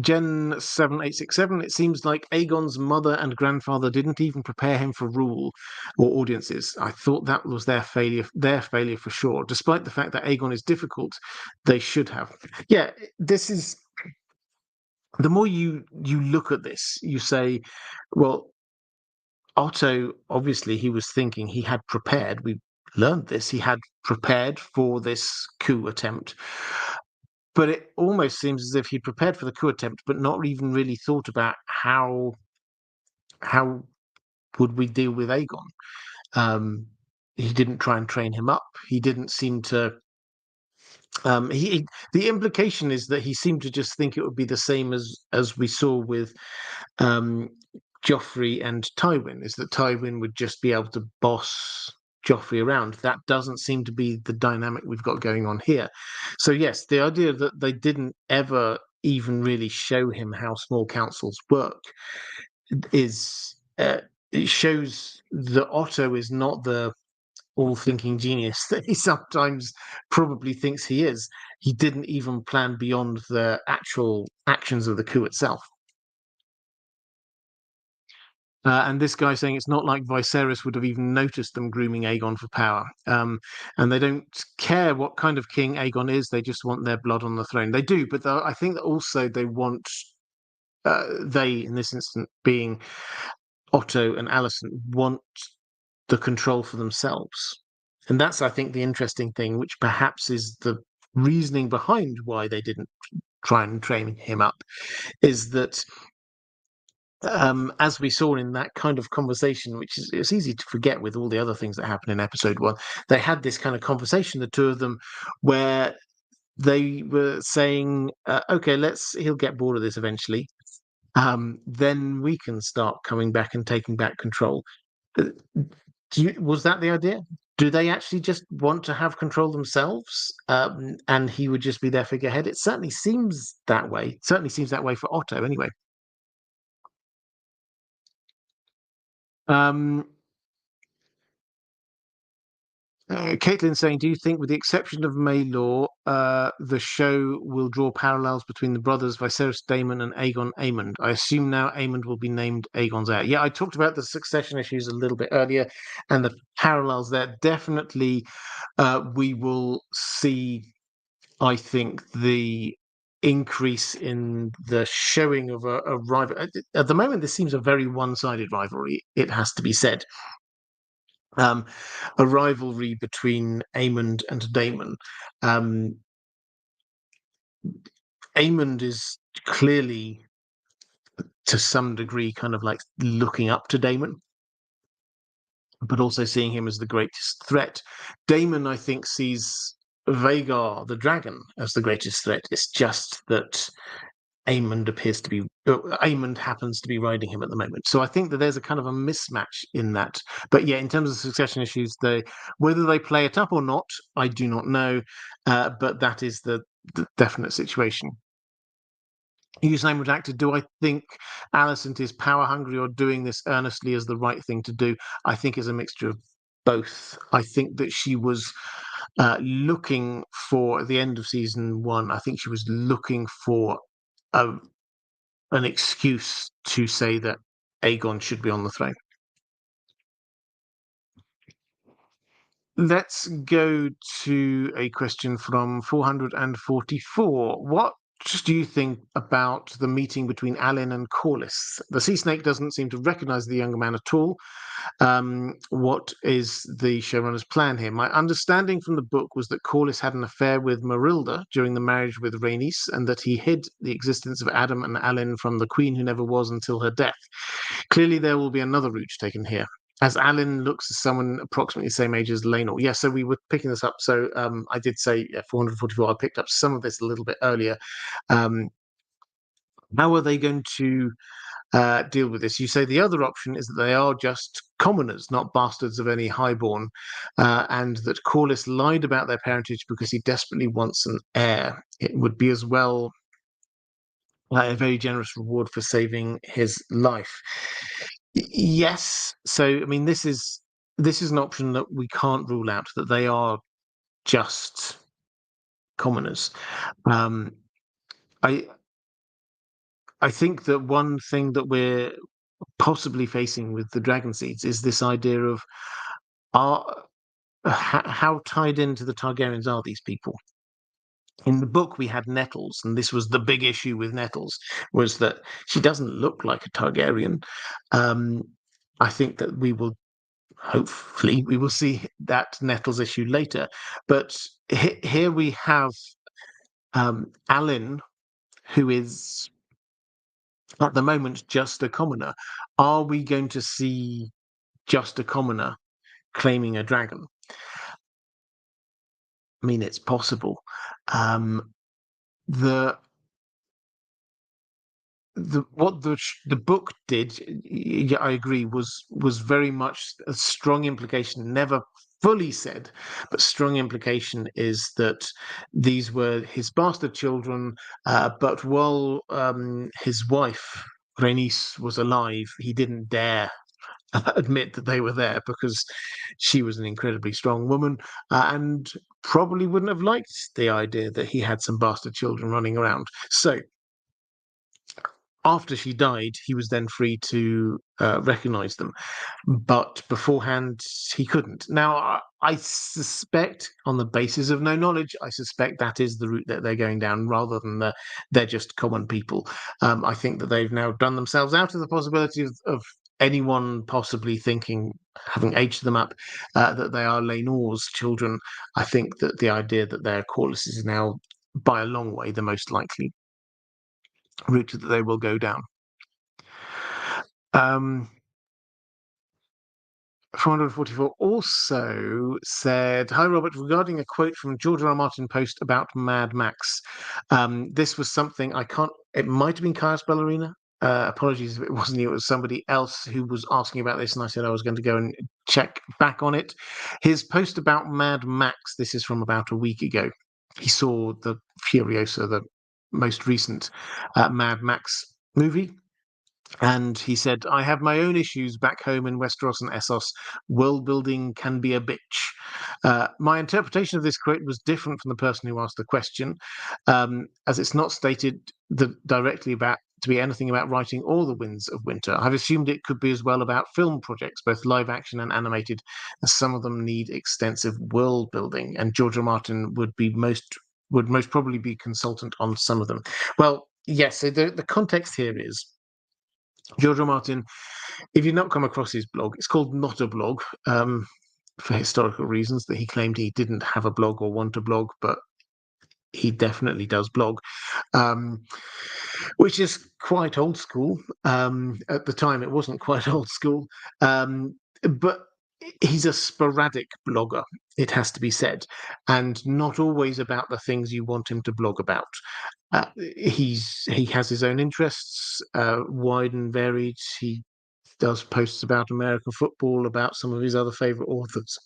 Gen 7867, it seems like Aegon's mother and grandfather didn't even prepare him for rule or audiences. I thought that was their failure for sure. Despite the fact that Aegon is difficult, they should have. Yeah, this is the more you look at this, you say, well, Otto, obviously he was thinking, he had prepared. We learned this. He had prepared for this coup attempt. But it almost seems as if he prepared for the coup attempt, but not even really thought about how would we deal with Aegon. He didn't try and train him up. He didn't seem to. The implication is that he seemed to just think it would be the same as we saw with Joffrey and Tywin. Is that Tywin would just be able to boss Joffrey around. That doesn't seem to be the dynamic we've got going on here. So yes, the idea that they didn't ever even really show him how small councils work is it shows that Otto is not all-thinking genius that he sometimes probably thinks he is. He didn't even plan beyond the actual actions of the coup itself. And this guy saying it's not like Viserys would have even noticed them grooming Aegon for power. And they don't care what kind of king Aegon is, they just want their blood on the throne. They do, but I think that also they want, they, in this instance, being Otto and Alicent, want the control for themselves. And that's, I think, the interesting thing, which perhaps is the reasoning behind why they didn't try and train him up, is that as we saw in that kind of conversation, which is it's easy to forget with all the other things that happened in episode 1, they had this kind of conversation, the two of them, where they were saying, okay, he'll get bored of this eventually. Then we can start coming back and taking back control. Was that the idea? Do they actually just want to have control themselves, and he would just be their figurehead? It certainly seems that way. It certainly seems that way for Otto, anyway. Um, Caitlin saying, do you think, with the exception of Maylor, the show will draw parallels between the brothers Viserys Daemon and Aegon Aemond? I assume now Aemond will be named Aegon's heir. Yeah, I talked about the succession issues a little bit earlier, and the parallels there. Definitely, we will see, I think, the increase in the showing of a rival. At the moment, this seems a very one-sided rivalry, it has to be said. A rivalry between Aemond and Daemon. Aemond is clearly, to some degree, kind of like looking up to Daemon, but also seeing him as the greatest threat. Daemon, I think, sees Vhagar the dragon as the greatest threat. It's just that Aemond happens to be riding him at the moment. So I think that there's a kind of a mismatch in that. But yeah, in terms of succession issues, whether they play it up or not, I do not know. But that is the definite situation. Username redacted. Do I think Alicent is power hungry or doing this earnestly as the right thing to do? I think it's a mixture of both. I think that she was looking for, at the end of season 1, I think she was looking for an excuse to say that Aegon should be on the throne. Let's go to a question from 444. What do you think about the meeting between Alyn and Corlys? The sea snake doesn't seem to recognize the younger man at all. What is the showrunner's plan here? My understanding from the book was that Corlys had an affair with Marilda during the marriage with Rhaenys, and that he hid the existence of Adam and Alyn from the queen who never was until her death. Clearly, there will be another route taken here, as Alyn looks as someone approximately the same age as Laenor. Yeah, so we were picking this up. So I did say 444. I picked up some of this a little bit earlier. How are they going to deal with this? You say the other option is that they are just commoners, not bastards of any highborn, and that Corlys lied about their parentage because he desperately wants an heir. It would be as well a very generous reward for saving his life. Yes. So, I mean, this is an option that we can't rule out, that they are just commoners. I think that one thing that we're possibly facing with the dragon seeds is this idea of how tied into the Targaryens are these people. In the book, we had Nettles, and this was the big issue with Nettles, was that she doesn't look like a Targaryen. I think that hopefully we will see that Nettles issue later. But here we have Alyn, who is at the moment just a commoner. Are we going to see just a commoner claiming a dragon? I mean, it's possible. The what the book did, yeah, I agree, was very much a strong implication, never fully said, but strong implication is that these were his bastard children, but while his wife Rhaenys was alive, he didn't dare admit that they were there, because she was an incredibly strong woman, and probably wouldn't have liked the idea that he had some bastard children running around. So after she died, he was then free to recognize them, but beforehand he couldn't. Now, I suspect, on the basis of no knowledge, I suspect that is the route that they're going down, rather than they're just common people. I think that they've now done themselves out of the possibility of anyone possibly thinking, having aged them up, that they are Lenore's children. I think that the idea that they're Corliss is now, by a long way, the most likely route that they will go down. 444 also said, "Hi Robert, regarding a quote from George R. R. Martin post about Mad Max. This was something I can't, it might have been Caius Ballerina. Apologies if it wasn't you, it was somebody else who was asking about this, and I said I was going to go and check back on it. His post about Mad Max, this is from about a week ago. He saw the Furiosa, the most recent Mad Max movie. And he said, I have my own issues back home in Westeros and Essos. World building can be a bitch. My interpretation of this quote was different from the person who asked the question, as it's not stated directly about to be anything about writing all the Winds of Winter. I've assumed it could be as well about film projects, both live action and animated, as some of them need extensive world building, and George R. R. Martin would most probably be consultant on some of them. Well, yes, so the context here is George R. R. Martin, if you've not come across his blog, it's called Not a Blog, for historical reasons, that he claimed he didn't have a blog or want a blog, but he definitely does blog, which is quite old school. At the time, it wasn't quite old school, but he's a sporadic blogger, it has to be said, and not always about the things you want him to blog about. He has his own interests, wide and varied. He does posts about American football, about some of his other favorite authors,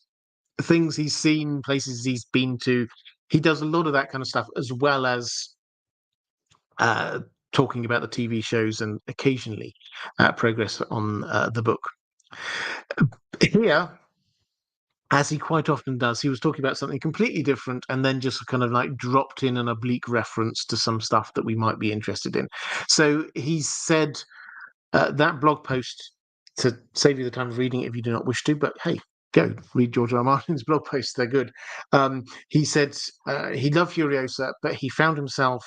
things he's seen, places he's been to. He does a lot of that kind of stuff, as well as talking about the TV shows and occasionally progress on the book. Here, as he quite often does, he was talking about something completely different, and then just kind of like dropped in an oblique reference to some stuff that we might be interested in. So he said that blog post, to save you the time of reading it if you do not wish to, but hey, go read George R. R. Martin's blog posts, they're good. He said he loved Furiosa, but he found himself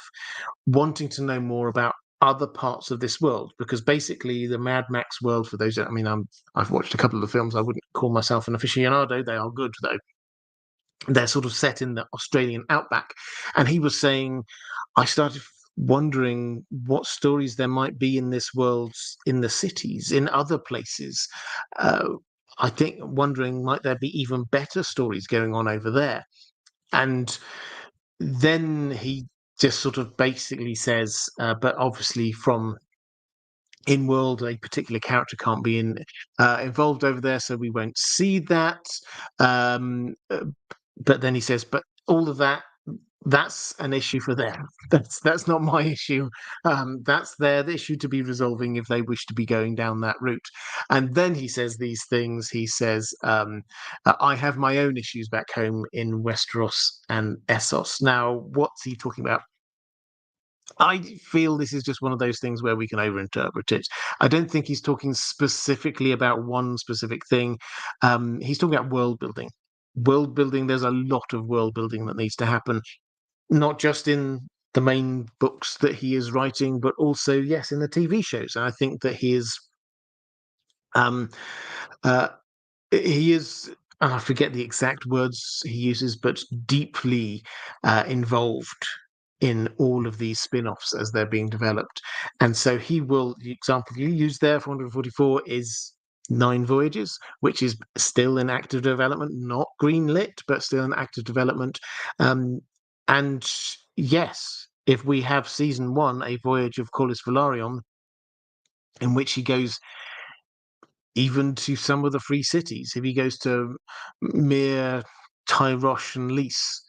wanting to know more about other parts of this world, because basically the Mad Max world, for those, I've watched a couple of the films. I wouldn't call myself an aficionado. They are good, though. They're sort of set in the Australian outback. And he was saying, I started wondering what stories there might be in this world, in the cities, in other places. I think wondering, might there be even better stories going on over there? And then he just sort of basically says, but obviously from in world, a particular character can't be involved over there, so we won't see that. But then he says, but all of that's an issue for them. That's not my issue. That's their issue to be resolving if they wish to be going down that route. And then he says these things. He says, I have my own issues back home in Westeros and Essos. Now, what's he talking about? I feel this is just one of those things where we can overinterpret it. I don't think he's talking specifically about one specific thing. He's talking about world building. World building, there's a lot of world building that needs to happen, not just in the main books that he is writing, but also, yes, in the TV shows. And I think that um, uh, he is, and I forget the exact words he uses, but deeply involved in all of these spin-offs as they're being developed. And so he will, the example you use there, 444, is 9 Voyages, which is still in active development, not greenlit, but still in active development. And yes, if we have season 1, A Voyage of Corlys Velaryon, in which he goes even to some of the free cities, if he goes to Mere, Tyrosh, and Lys,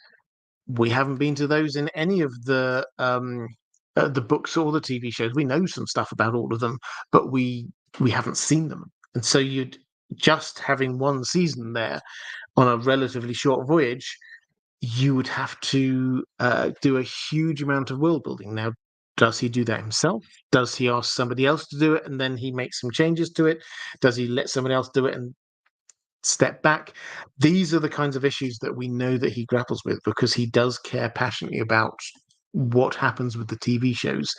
we haven't been to those in any of the books or the TV shows. We know some stuff about all of them, but we haven't seen them. And so you'd just having one season there on a relatively short voyage, you would have to do a huge amount of world building. Now, does he do that himself? Does he ask somebody else to do it and then he makes some changes to it? Does he let somebody else do it and step back? These are the kinds of issues that we know that he grapples with, because he does care passionately about what happens with the TV shows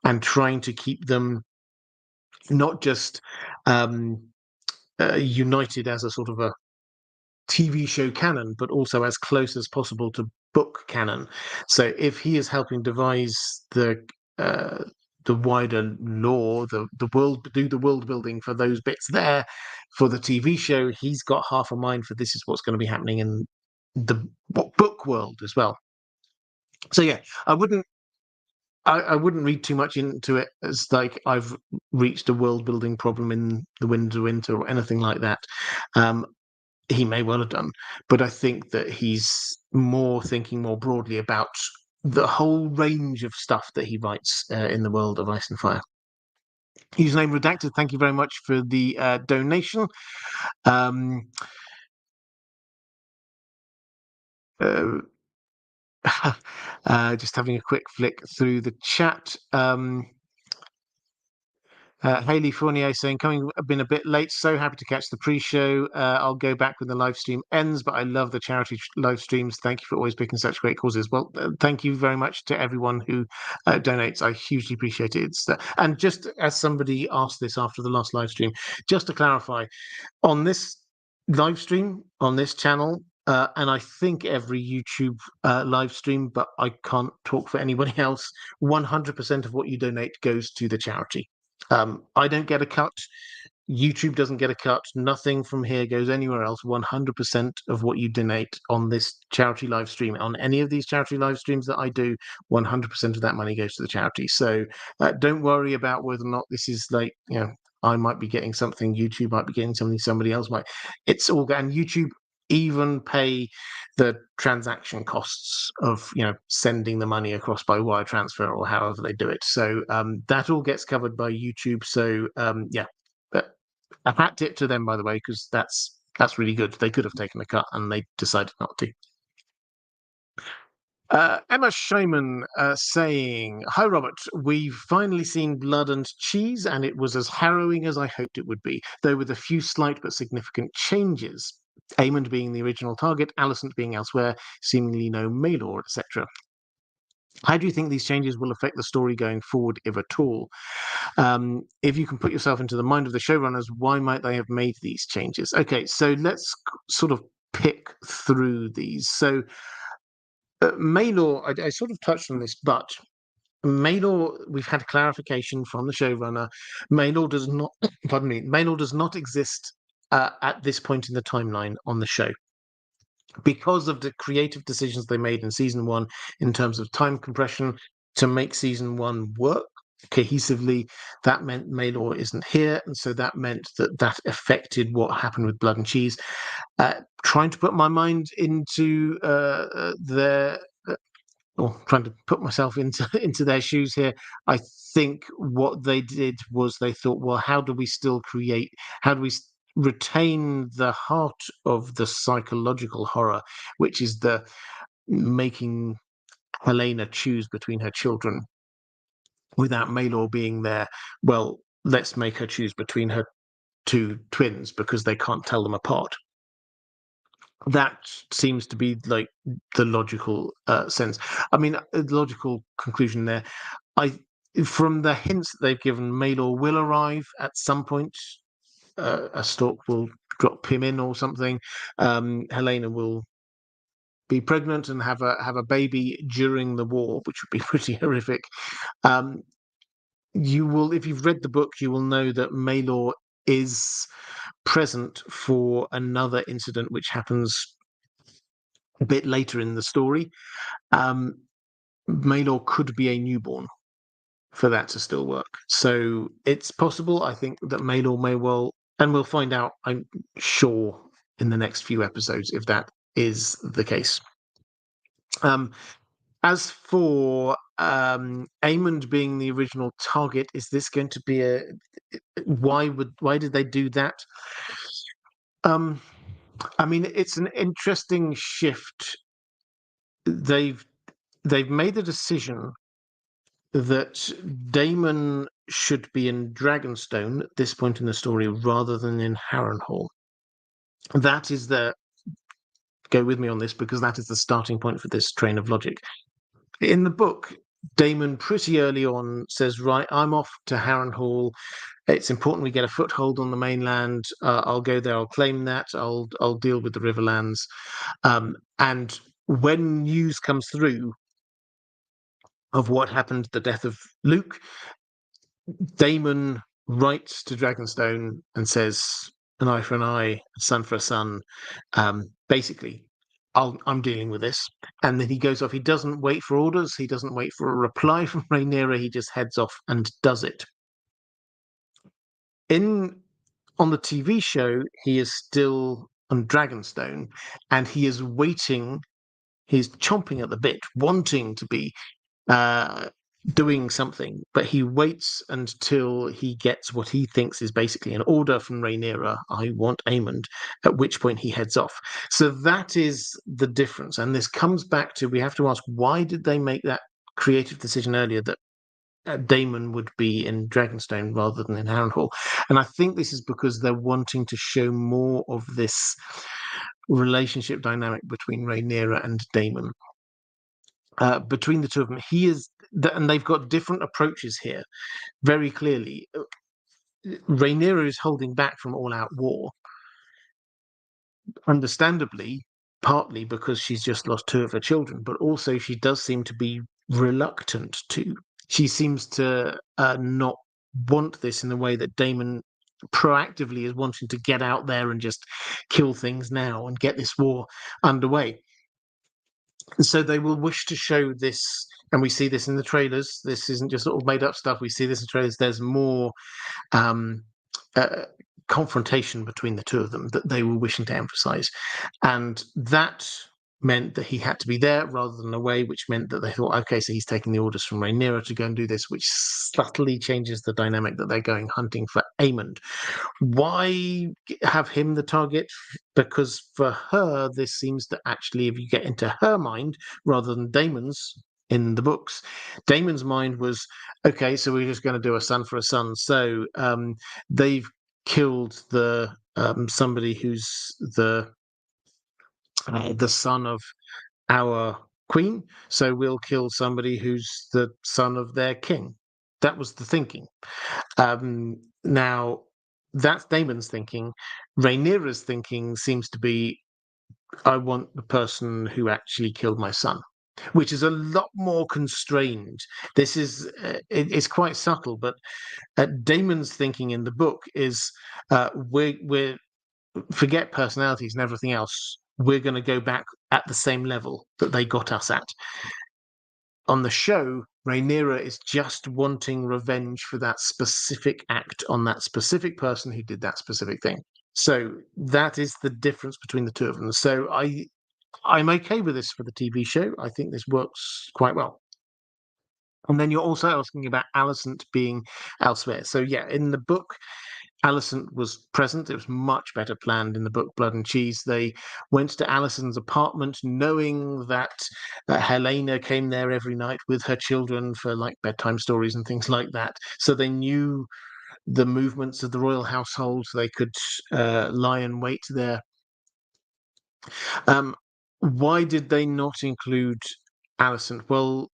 and trying to keep them not just united as a sort of a TV show canon, but also as close as possible to book canon. So if he is helping devise the wider lore, the world, do the world building for those bits there for the TV show, he's got half a mind for this is what's going to be happening in the book world as well. So yeah, I wouldn't read too much into it as like I've reached a world building problem in the Winds of Winter or anything like that. He may well have done, but I think that he's more thinking more broadly about the whole range of stuff that he writes in the world of Ice and Fire. Username redacted. Thank you very much for the donation. Um, uh, just having a quick flick through the chat. Haley Fournier saying, coming been a bit late, so happy to catch the pre-show. I'll go back when the live stream ends, but I love the charity live streams. Thank you for always picking such great causes. Well, thank you very much to everyone who donates. I hugely appreciate it. And just as somebody asked this after the last live stream, just to clarify, on this live stream, on this channel, and I think every YouTube live stream, but I can't talk for anybody else, 100% of what you donate goes to the charity. I don't get a cut. YouTube doesn't get a cut. Nothing from here goes anywhere else. 100% of what you donate on this charity live stream, on any of these charity live streams that I do, 100% of that money goes to the charity. So don't worry about whether or not this is like, I might be getting something, YouTube might be getting something, somebody else might. It's all, and YouTube even pay the transaction costs of sending the money across by wire transfer or however they do it. So that all gets covered by YouTube. So yeah, but a hat tip to them, by the way, because that's really good. They could have taken a cut and they decided not to. Emma Shaman saying, "Hi Robert, we've finally seen Blood and Cheese, and it was as harrowing as I hoped it would be, though with a few slight but significant changes. Aemond being the original target, Alicent being elsewhere, seemingly no Maelor, etc. How do you think these changes will affect the story going forward, if at all? If you can put yourself into the mind of the showrunners, why might they have made these changes?" Okay, so let's sort of pick through these. So Maelor, I sort of touched on this, but Maelor, we've had clarification from the showrunner. Maelor does not, pardon me, Maelor does not exist at this point in the timeline on the show because of the creative decisions they made in season one in terms of time compression to make season one work cohesively. That meant Maelor isn't here, and so that meant that affected what happened with Blood and Cheese. Trying to put my mind into their or trying to put myself into into their shoes here, I think what they did was they thought, well, how do we still create? How do we retain the heart of the psychological horror, which is the making Helena choose between her children without Maelor being there? Well, let's make her choose between her two twins because they can't tell them apart. That seems to be like the logical sense. I mean, logical conclusion there. From the hints that they've given, Maelor will arrive at some point. A stork will drop him in or something. Helena will be pregnant and have a baby during the war, which would be pretty horrific. You will, if you've read the book, you will know that Maelor is present for another incident which happens a bit later in the story. Maelor could be a newborn for that to still work. So it's possible. I think that Maelor may well, and we'll find out, I'm sure, in the next few episodes if that is the case. As for Aemond being the original target, is this going to be a why did they do that? Um, I mean, it's an interesting shift. They've they've made the decision that Daemon should be in Dragonstone at this point in the story rather than in Harrenhal. That is the go with me on this because that is the starting point for this train of logic. In the book, Daemon pretty early on says, "Right, I'm off to Harrenhal. It's important we get a foothold on the mainland. I'll go there. I'll claim that. I'll deal with the Riverlands." And when news comes through of what happened, the death of Luke, Daemon writes to Dragonstone and says, "An eye for an eye, a son for a son." Basically, I'm dealing with this. And then he goes off. He doesn't wait for orders. He doesn't wait for a reply from Rhaenyra. He just heads off and does it. In on the TV show, he is still on Dragonstone, and he is waiting. He's chomping at the bit, wanting to be uh, doing something, but he waits until he gets what he thinks is basically an order from Rhaenyra. "I want Aemond," at which point he heads off. So that is the difference, and this comes back to we have to ask why did they make that creative decision earlier that Daemon would be in Dragonstone rather than in Harrenhal. And I think this is because they're wanting to show more of this relationship dynamic between Rhaenyra and Daemon. Between the two of them, and they've got different approaches here, very clearly. Rhaenyra is holding back from all-out war, understandably, partly because she's just lost two of her children, but also she does seem to be reluctant to. She seems to not want this in the way that Daemon proactively is wanting to get out there and just kill things now and get this war underway. And so they will wish to show this, and we see this in the trailers. This isn't just sort of made up stuff. We see this in trailers. There's more um, uh, confrontation between the two of them that they were wishing to emphasize. And that meant that he had to be there rather than away, which meant that they thought, okay, so he's taking the orders from Rhaenyra to go and do this, which subtly changes the dynamic that they're going hunting for Aemond. Why have him the target? Because for her, this seems to actually, if you get into her mind rather than Daemon's in the books, Daemon's mind was, okay, so we're just going to do a son for a son. So they've killed the somebody who's the son of our queen, so we'll kill somebody who's the son of their king. That was the thinking. Now, that's Daemon's thinking. Rhaenyra's thinking seems to be, I want the person who actually killed my son, which is a lot more constrained. This is it's quite subtle, but Daemon's thinking in the book is we're forget personalities and everything else. We're going to go back at the same level that they got us at. On the show, Rhaenyra is just wanting revenge for that specific act on that specific person who did that specific thing. So that is the difference between the two of them. So I'm okay with this for the TV show. I think this works quite well. And then you're also asking about Alicent being elsewhere. So yeah, in the book, Alicent was present. It was much better planned in the book Blood and Cheese. They went to Alicent's apartment knowing that Helena came there every night with her children for like bedtime stories and things like that. So they knew the movements of the royal household. So they could lie in wait there. Why did they not include Alicent? Well,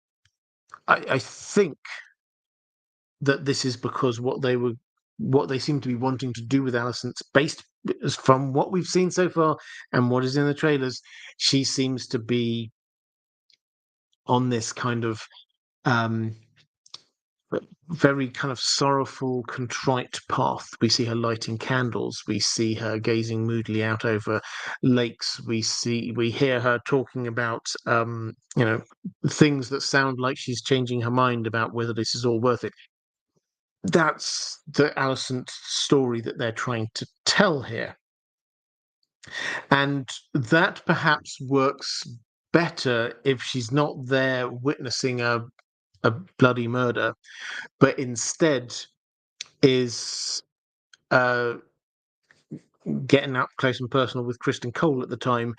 I think that this is because what they seem to be wanting to do with Alicent, based from what we've seen so far and what is in the trailers, she seems to be on this kind of um, very kind of sorrowful, contrite path. We see her lighting candles. We see her gazing moodily out over lakes. We hear her talking about, things that sound like she's changing her mind about whether this is all worth it. That's the Alicent story that they're trying to tell here. And that perhaps works better if she's not there witnessing a bloody murder, but instead is getting up close and personal with Kristen Cole at the time,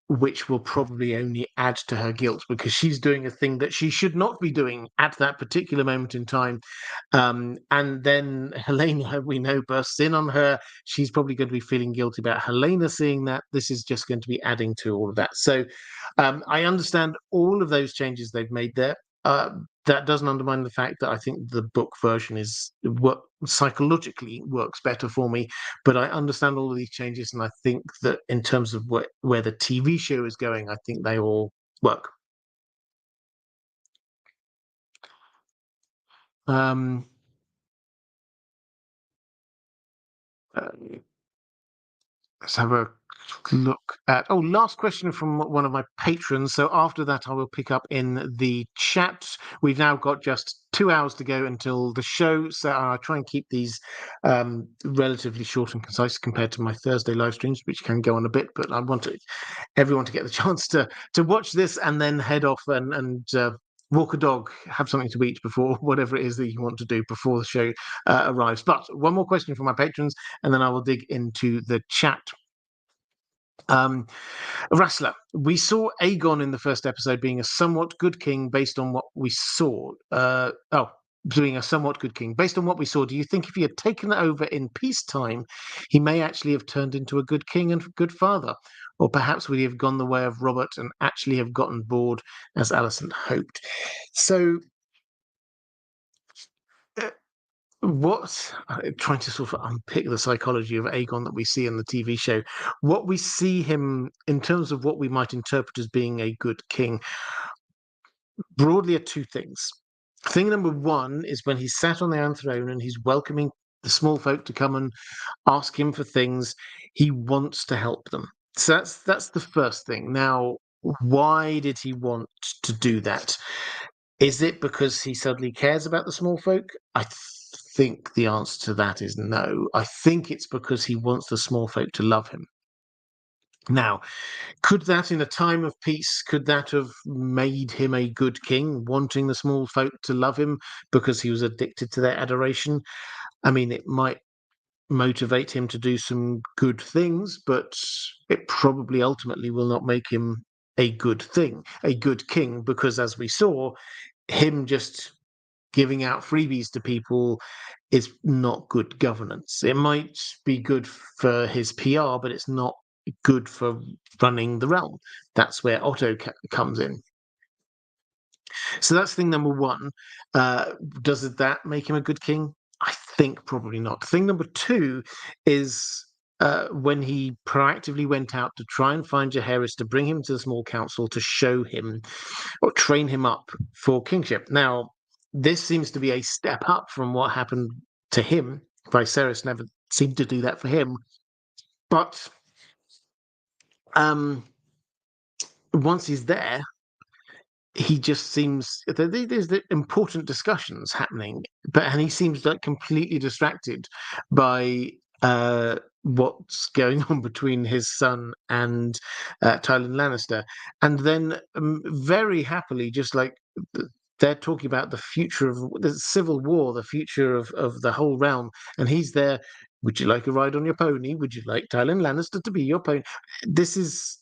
which will probably only add to her guilt because she's doing a thing that she should not be doing at that particular moment in time. And then Helena, we know, bursts in on her. She's probably going to be feeling guilty about Helena seeing that. This is just going to be adding to all of that. So I understand all of those changes they've made there. That doesn't undermine the fact that I think the book version is what psychologically works better for me. But I understand all of these changes, and I think that in terms of where the TV show is going, I think they all work. Um, uh, let's have a look at last question from one of my patrons. So after that I will pick up in the chat. We've now got just 2 hours to go until the show, so I'll try and keep these relatively short and concise compared to my Thursday live streams, which can go on a bit, but I want everyone to get the chance to watch this and then head off and walk a dog, have something to eat before whatever it is that you want to do before the show arrives. But one more question from my patrons, and then I will dig into the chat. Rassler, we saw Aegon in the first episode being a somewhat good king based on what we saw. Being a somewhat good king. Based on what we saw, do you think if he had taken over in peacetime, he may actually have turned into a good king and good father? Or perhaps would he have gone the way of Robert and actually have gotten bored as Alicent hoped? So, trying to sort of unpick the psychology of Aegon that we see in the TV show, what we see him in terms of what we might interpret as being a good king, broadly are two things. Thing number one is when he's sat on the Iron Throne and he's welcoming the small folk to come and ask him for things, he wants to help them. So that's the first thing. Now, why did he want to do that? Is it because he suddenly cares about the small folk? I think the answer to that is no. I think it's because he wants the small folk to love him. Now, could that, in a time of peace, could that have made him a good king, wanting the small folk to love him because he was addicted to their adoration? I mean, it might motivate him to do some good things, but it probably ultimately will not make him a good king, because as we saw, him just giving out freebies to people is not good governance. It might be good for his PR, but it's not good for running the realm. That's where Otto comes in. So that's thing number one. Does that make him a good king? I think probably not. Thing number two is when he proactively went out to try and find Jaehaerys to bring him to the small council to show him or train him up for kingship. Now, this seems to be a step up from what happened to him. Viserys never seemed to do that for him. But once he's there, he just seems there's the important discussions happening, and he seems like completely distracted by what's going on between his son and Tywin Lannister, and then very happily, just like they're talking about the future of the civil war, the future of the whole realm, and he's there. Would you like a ride on your pony? Would you like Tywin Lannister to be your pony? This is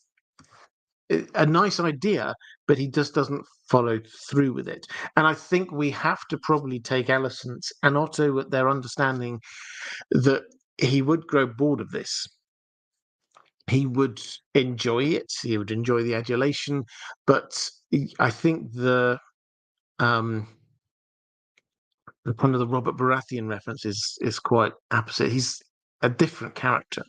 a nice idea, but he just doesn't follow through with it. And I think we have to probably take Alicent and Otto at their understanding that he would grow bored of this. He would enjoy it. He would enjoy the adulation, but I think the kind of the Robert Baratheon reference is quite opposite. He's a different character.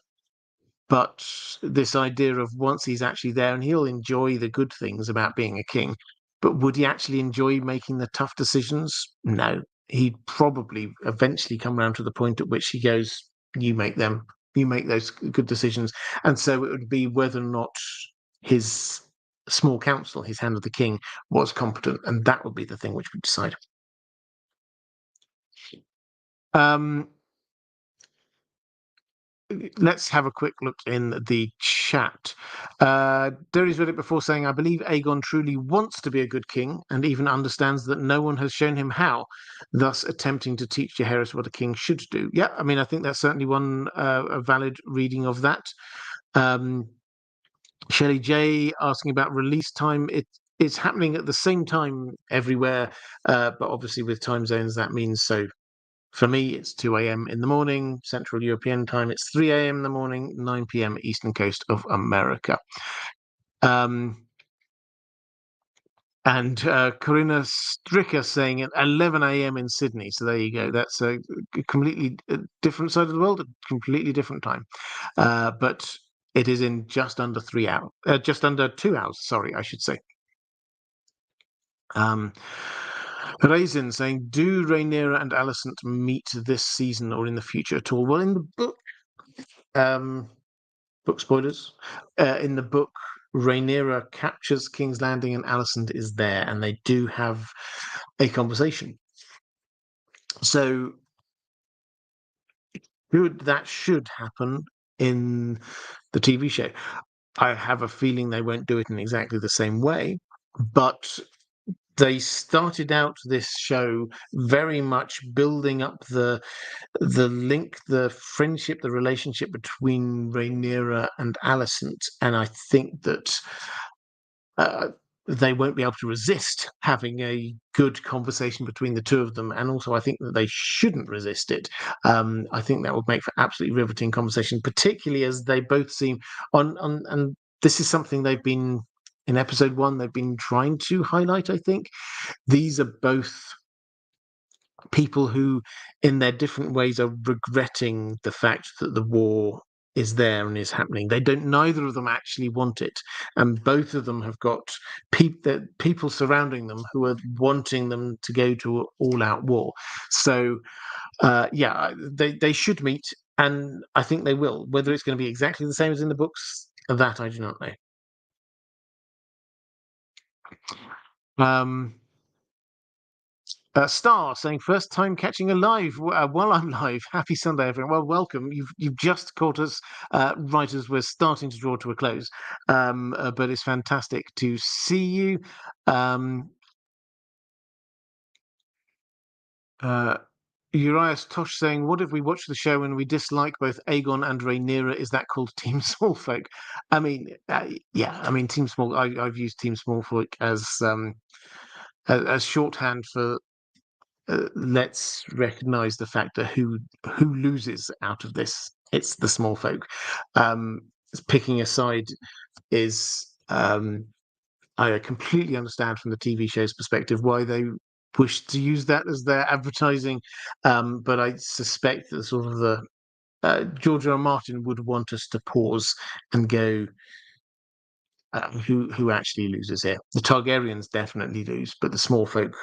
But this idea of once he's actually there, and he'll enjoy the good things about being a king, but would he actually enjoy making the tough decisions? No. He'd probably eventually come around to the point at which he goes, you make them, you make those good decisions. And so it would be whether or not his small council, his hand of the king, was competent, and that would be the thing which would decide. Um, let's have a quick look in the chat. Derry's read it before saying, I believe Aegon truly wants to be a good king and even understands that no one has shown him how, thus attempting to teach Jaehaerys what a king should do. Yeah, I mean, I think that's certainly one a valid reading of that. Shelley J asking about release time. It's happening at the same time everywhere, but obviously with time zones, that means so. For me, it's 2 a.m. in the morning, Central European time. It's 3 a.m. in the morning, 9 p.m. Eastern Coast of America. And Corinna Stricker saying at 11 a.m. in Sydney. So there you go. That's a completely different side of the world, a completely different time. But it is in just under 3 hours, just under 2 hours. Sorry, I should say. Raisin saying, do Rhaenyra and Alicent meet this season or in the future at all? Well, in the book, book spoilers, in the book, Rhaenyra captures King's Landing and Alicent is there, and they do have a conversation. So that should happen in the TV show. I have a feeling they won't do it in exactly the same way, but they started out this show very much building up the link, the friendship, the relationship between Rhaenyra and Alicent, and I think that they won't be able to resist having a good conversation between the two of them, and also I think that they shouldn't resist it. I think that would make for absolutely riveting conversation, particularly as they both seem on and this is something they've been in episode 1 they've been trying to highlight. I think these are both people who in their different ways are regretting the fact that the war is there and is happening. Neither of them actually want it, and both of them have got people surrounding them who are wanting them to go to all-out war. So yeah, they should meet, and I think they will. Whether it's going to be exactly the same as in the books, that I do not know. Star saying first time catching a live while I'm live. Happy Sunday, everyone. Well, welcome. You've just caught us right as we're starting to draw to a close, but it's fantastic to see you. Urias Tosh saying, what if we watch the show and we dislike both Aegon and Rhaenyra? Is that called Team Smallfolk? I mean, yeah. I mean, Team Small. I've used Team Smallfolk as shorthand for let's recognize the fact that who loses out of this. It's the small folk. Picking a side is I completely understand from the TV show's perspective why they wish to use that as their advertising, but I suspect that sort of the George R. R. Martin would want us to pause and go, who actually loses here? The Targaryens definitely lose, but the small folk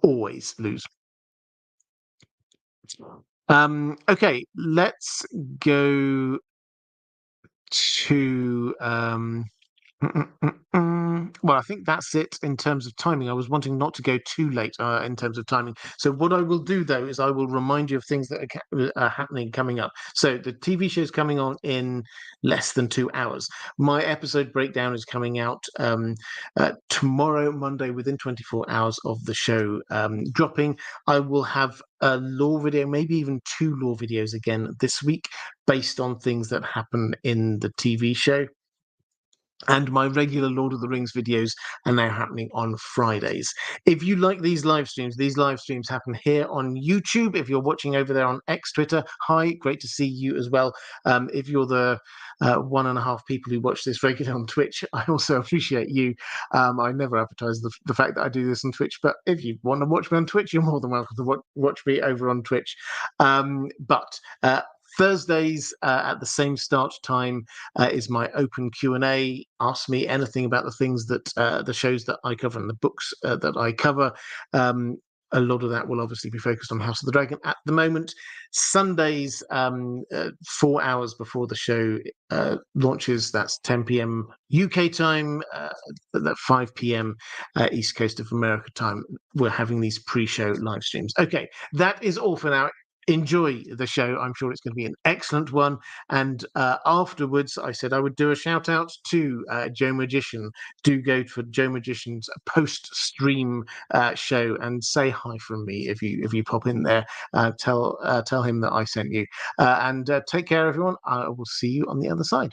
always lose. Okay, let's go to well, I think that's it in terms of timing. I was wanting not to go too late in terms of timing. So what I will do, though, is I will remind you of things that are happening coming up. So the TV show is coming on in less than 2 hours. My episode breakdown is coming out tomorrow, Monday, within 24 hours of the show dropping. I will have a lore video, maybe even 2 lore videos again this week, based on things that happen in the TV show. And my regular Lord of the Rings videos are now happening on Fridays. If you like these live streams happen here on YouTube. If you're watching over there on X, Twitter, hi, great to see you as well. If you're the 1.5 people who watch this regularly on Twitch, I also appreciate you. I never advertise the fact that I do this on Twitch, but if you want to watch me on Twitch, you're more than welcome to watch me over on Twitch. But Thursdays at the same start time is my open Q&A. Ask me anything about the things that the shows that I cover and the books that I cover. A lot of that will obviously be focused on House of the Dragon at the moment. Sundays, 4 hours before the show launches, that's 10 p.m. UK time, 5 p.m. East Coast of America time, we're having these pre-show live streams. Okay, that is all for now. enjoy the show. I'm sure it's going to be an excellent one. And afterwards, I said I would do a shout out to Joe Magician. Do go for Joe Magician's post-stream show and say hi from me if you pop in there. Tell him that I sent you. And take care, everyone. I will see you on the other side.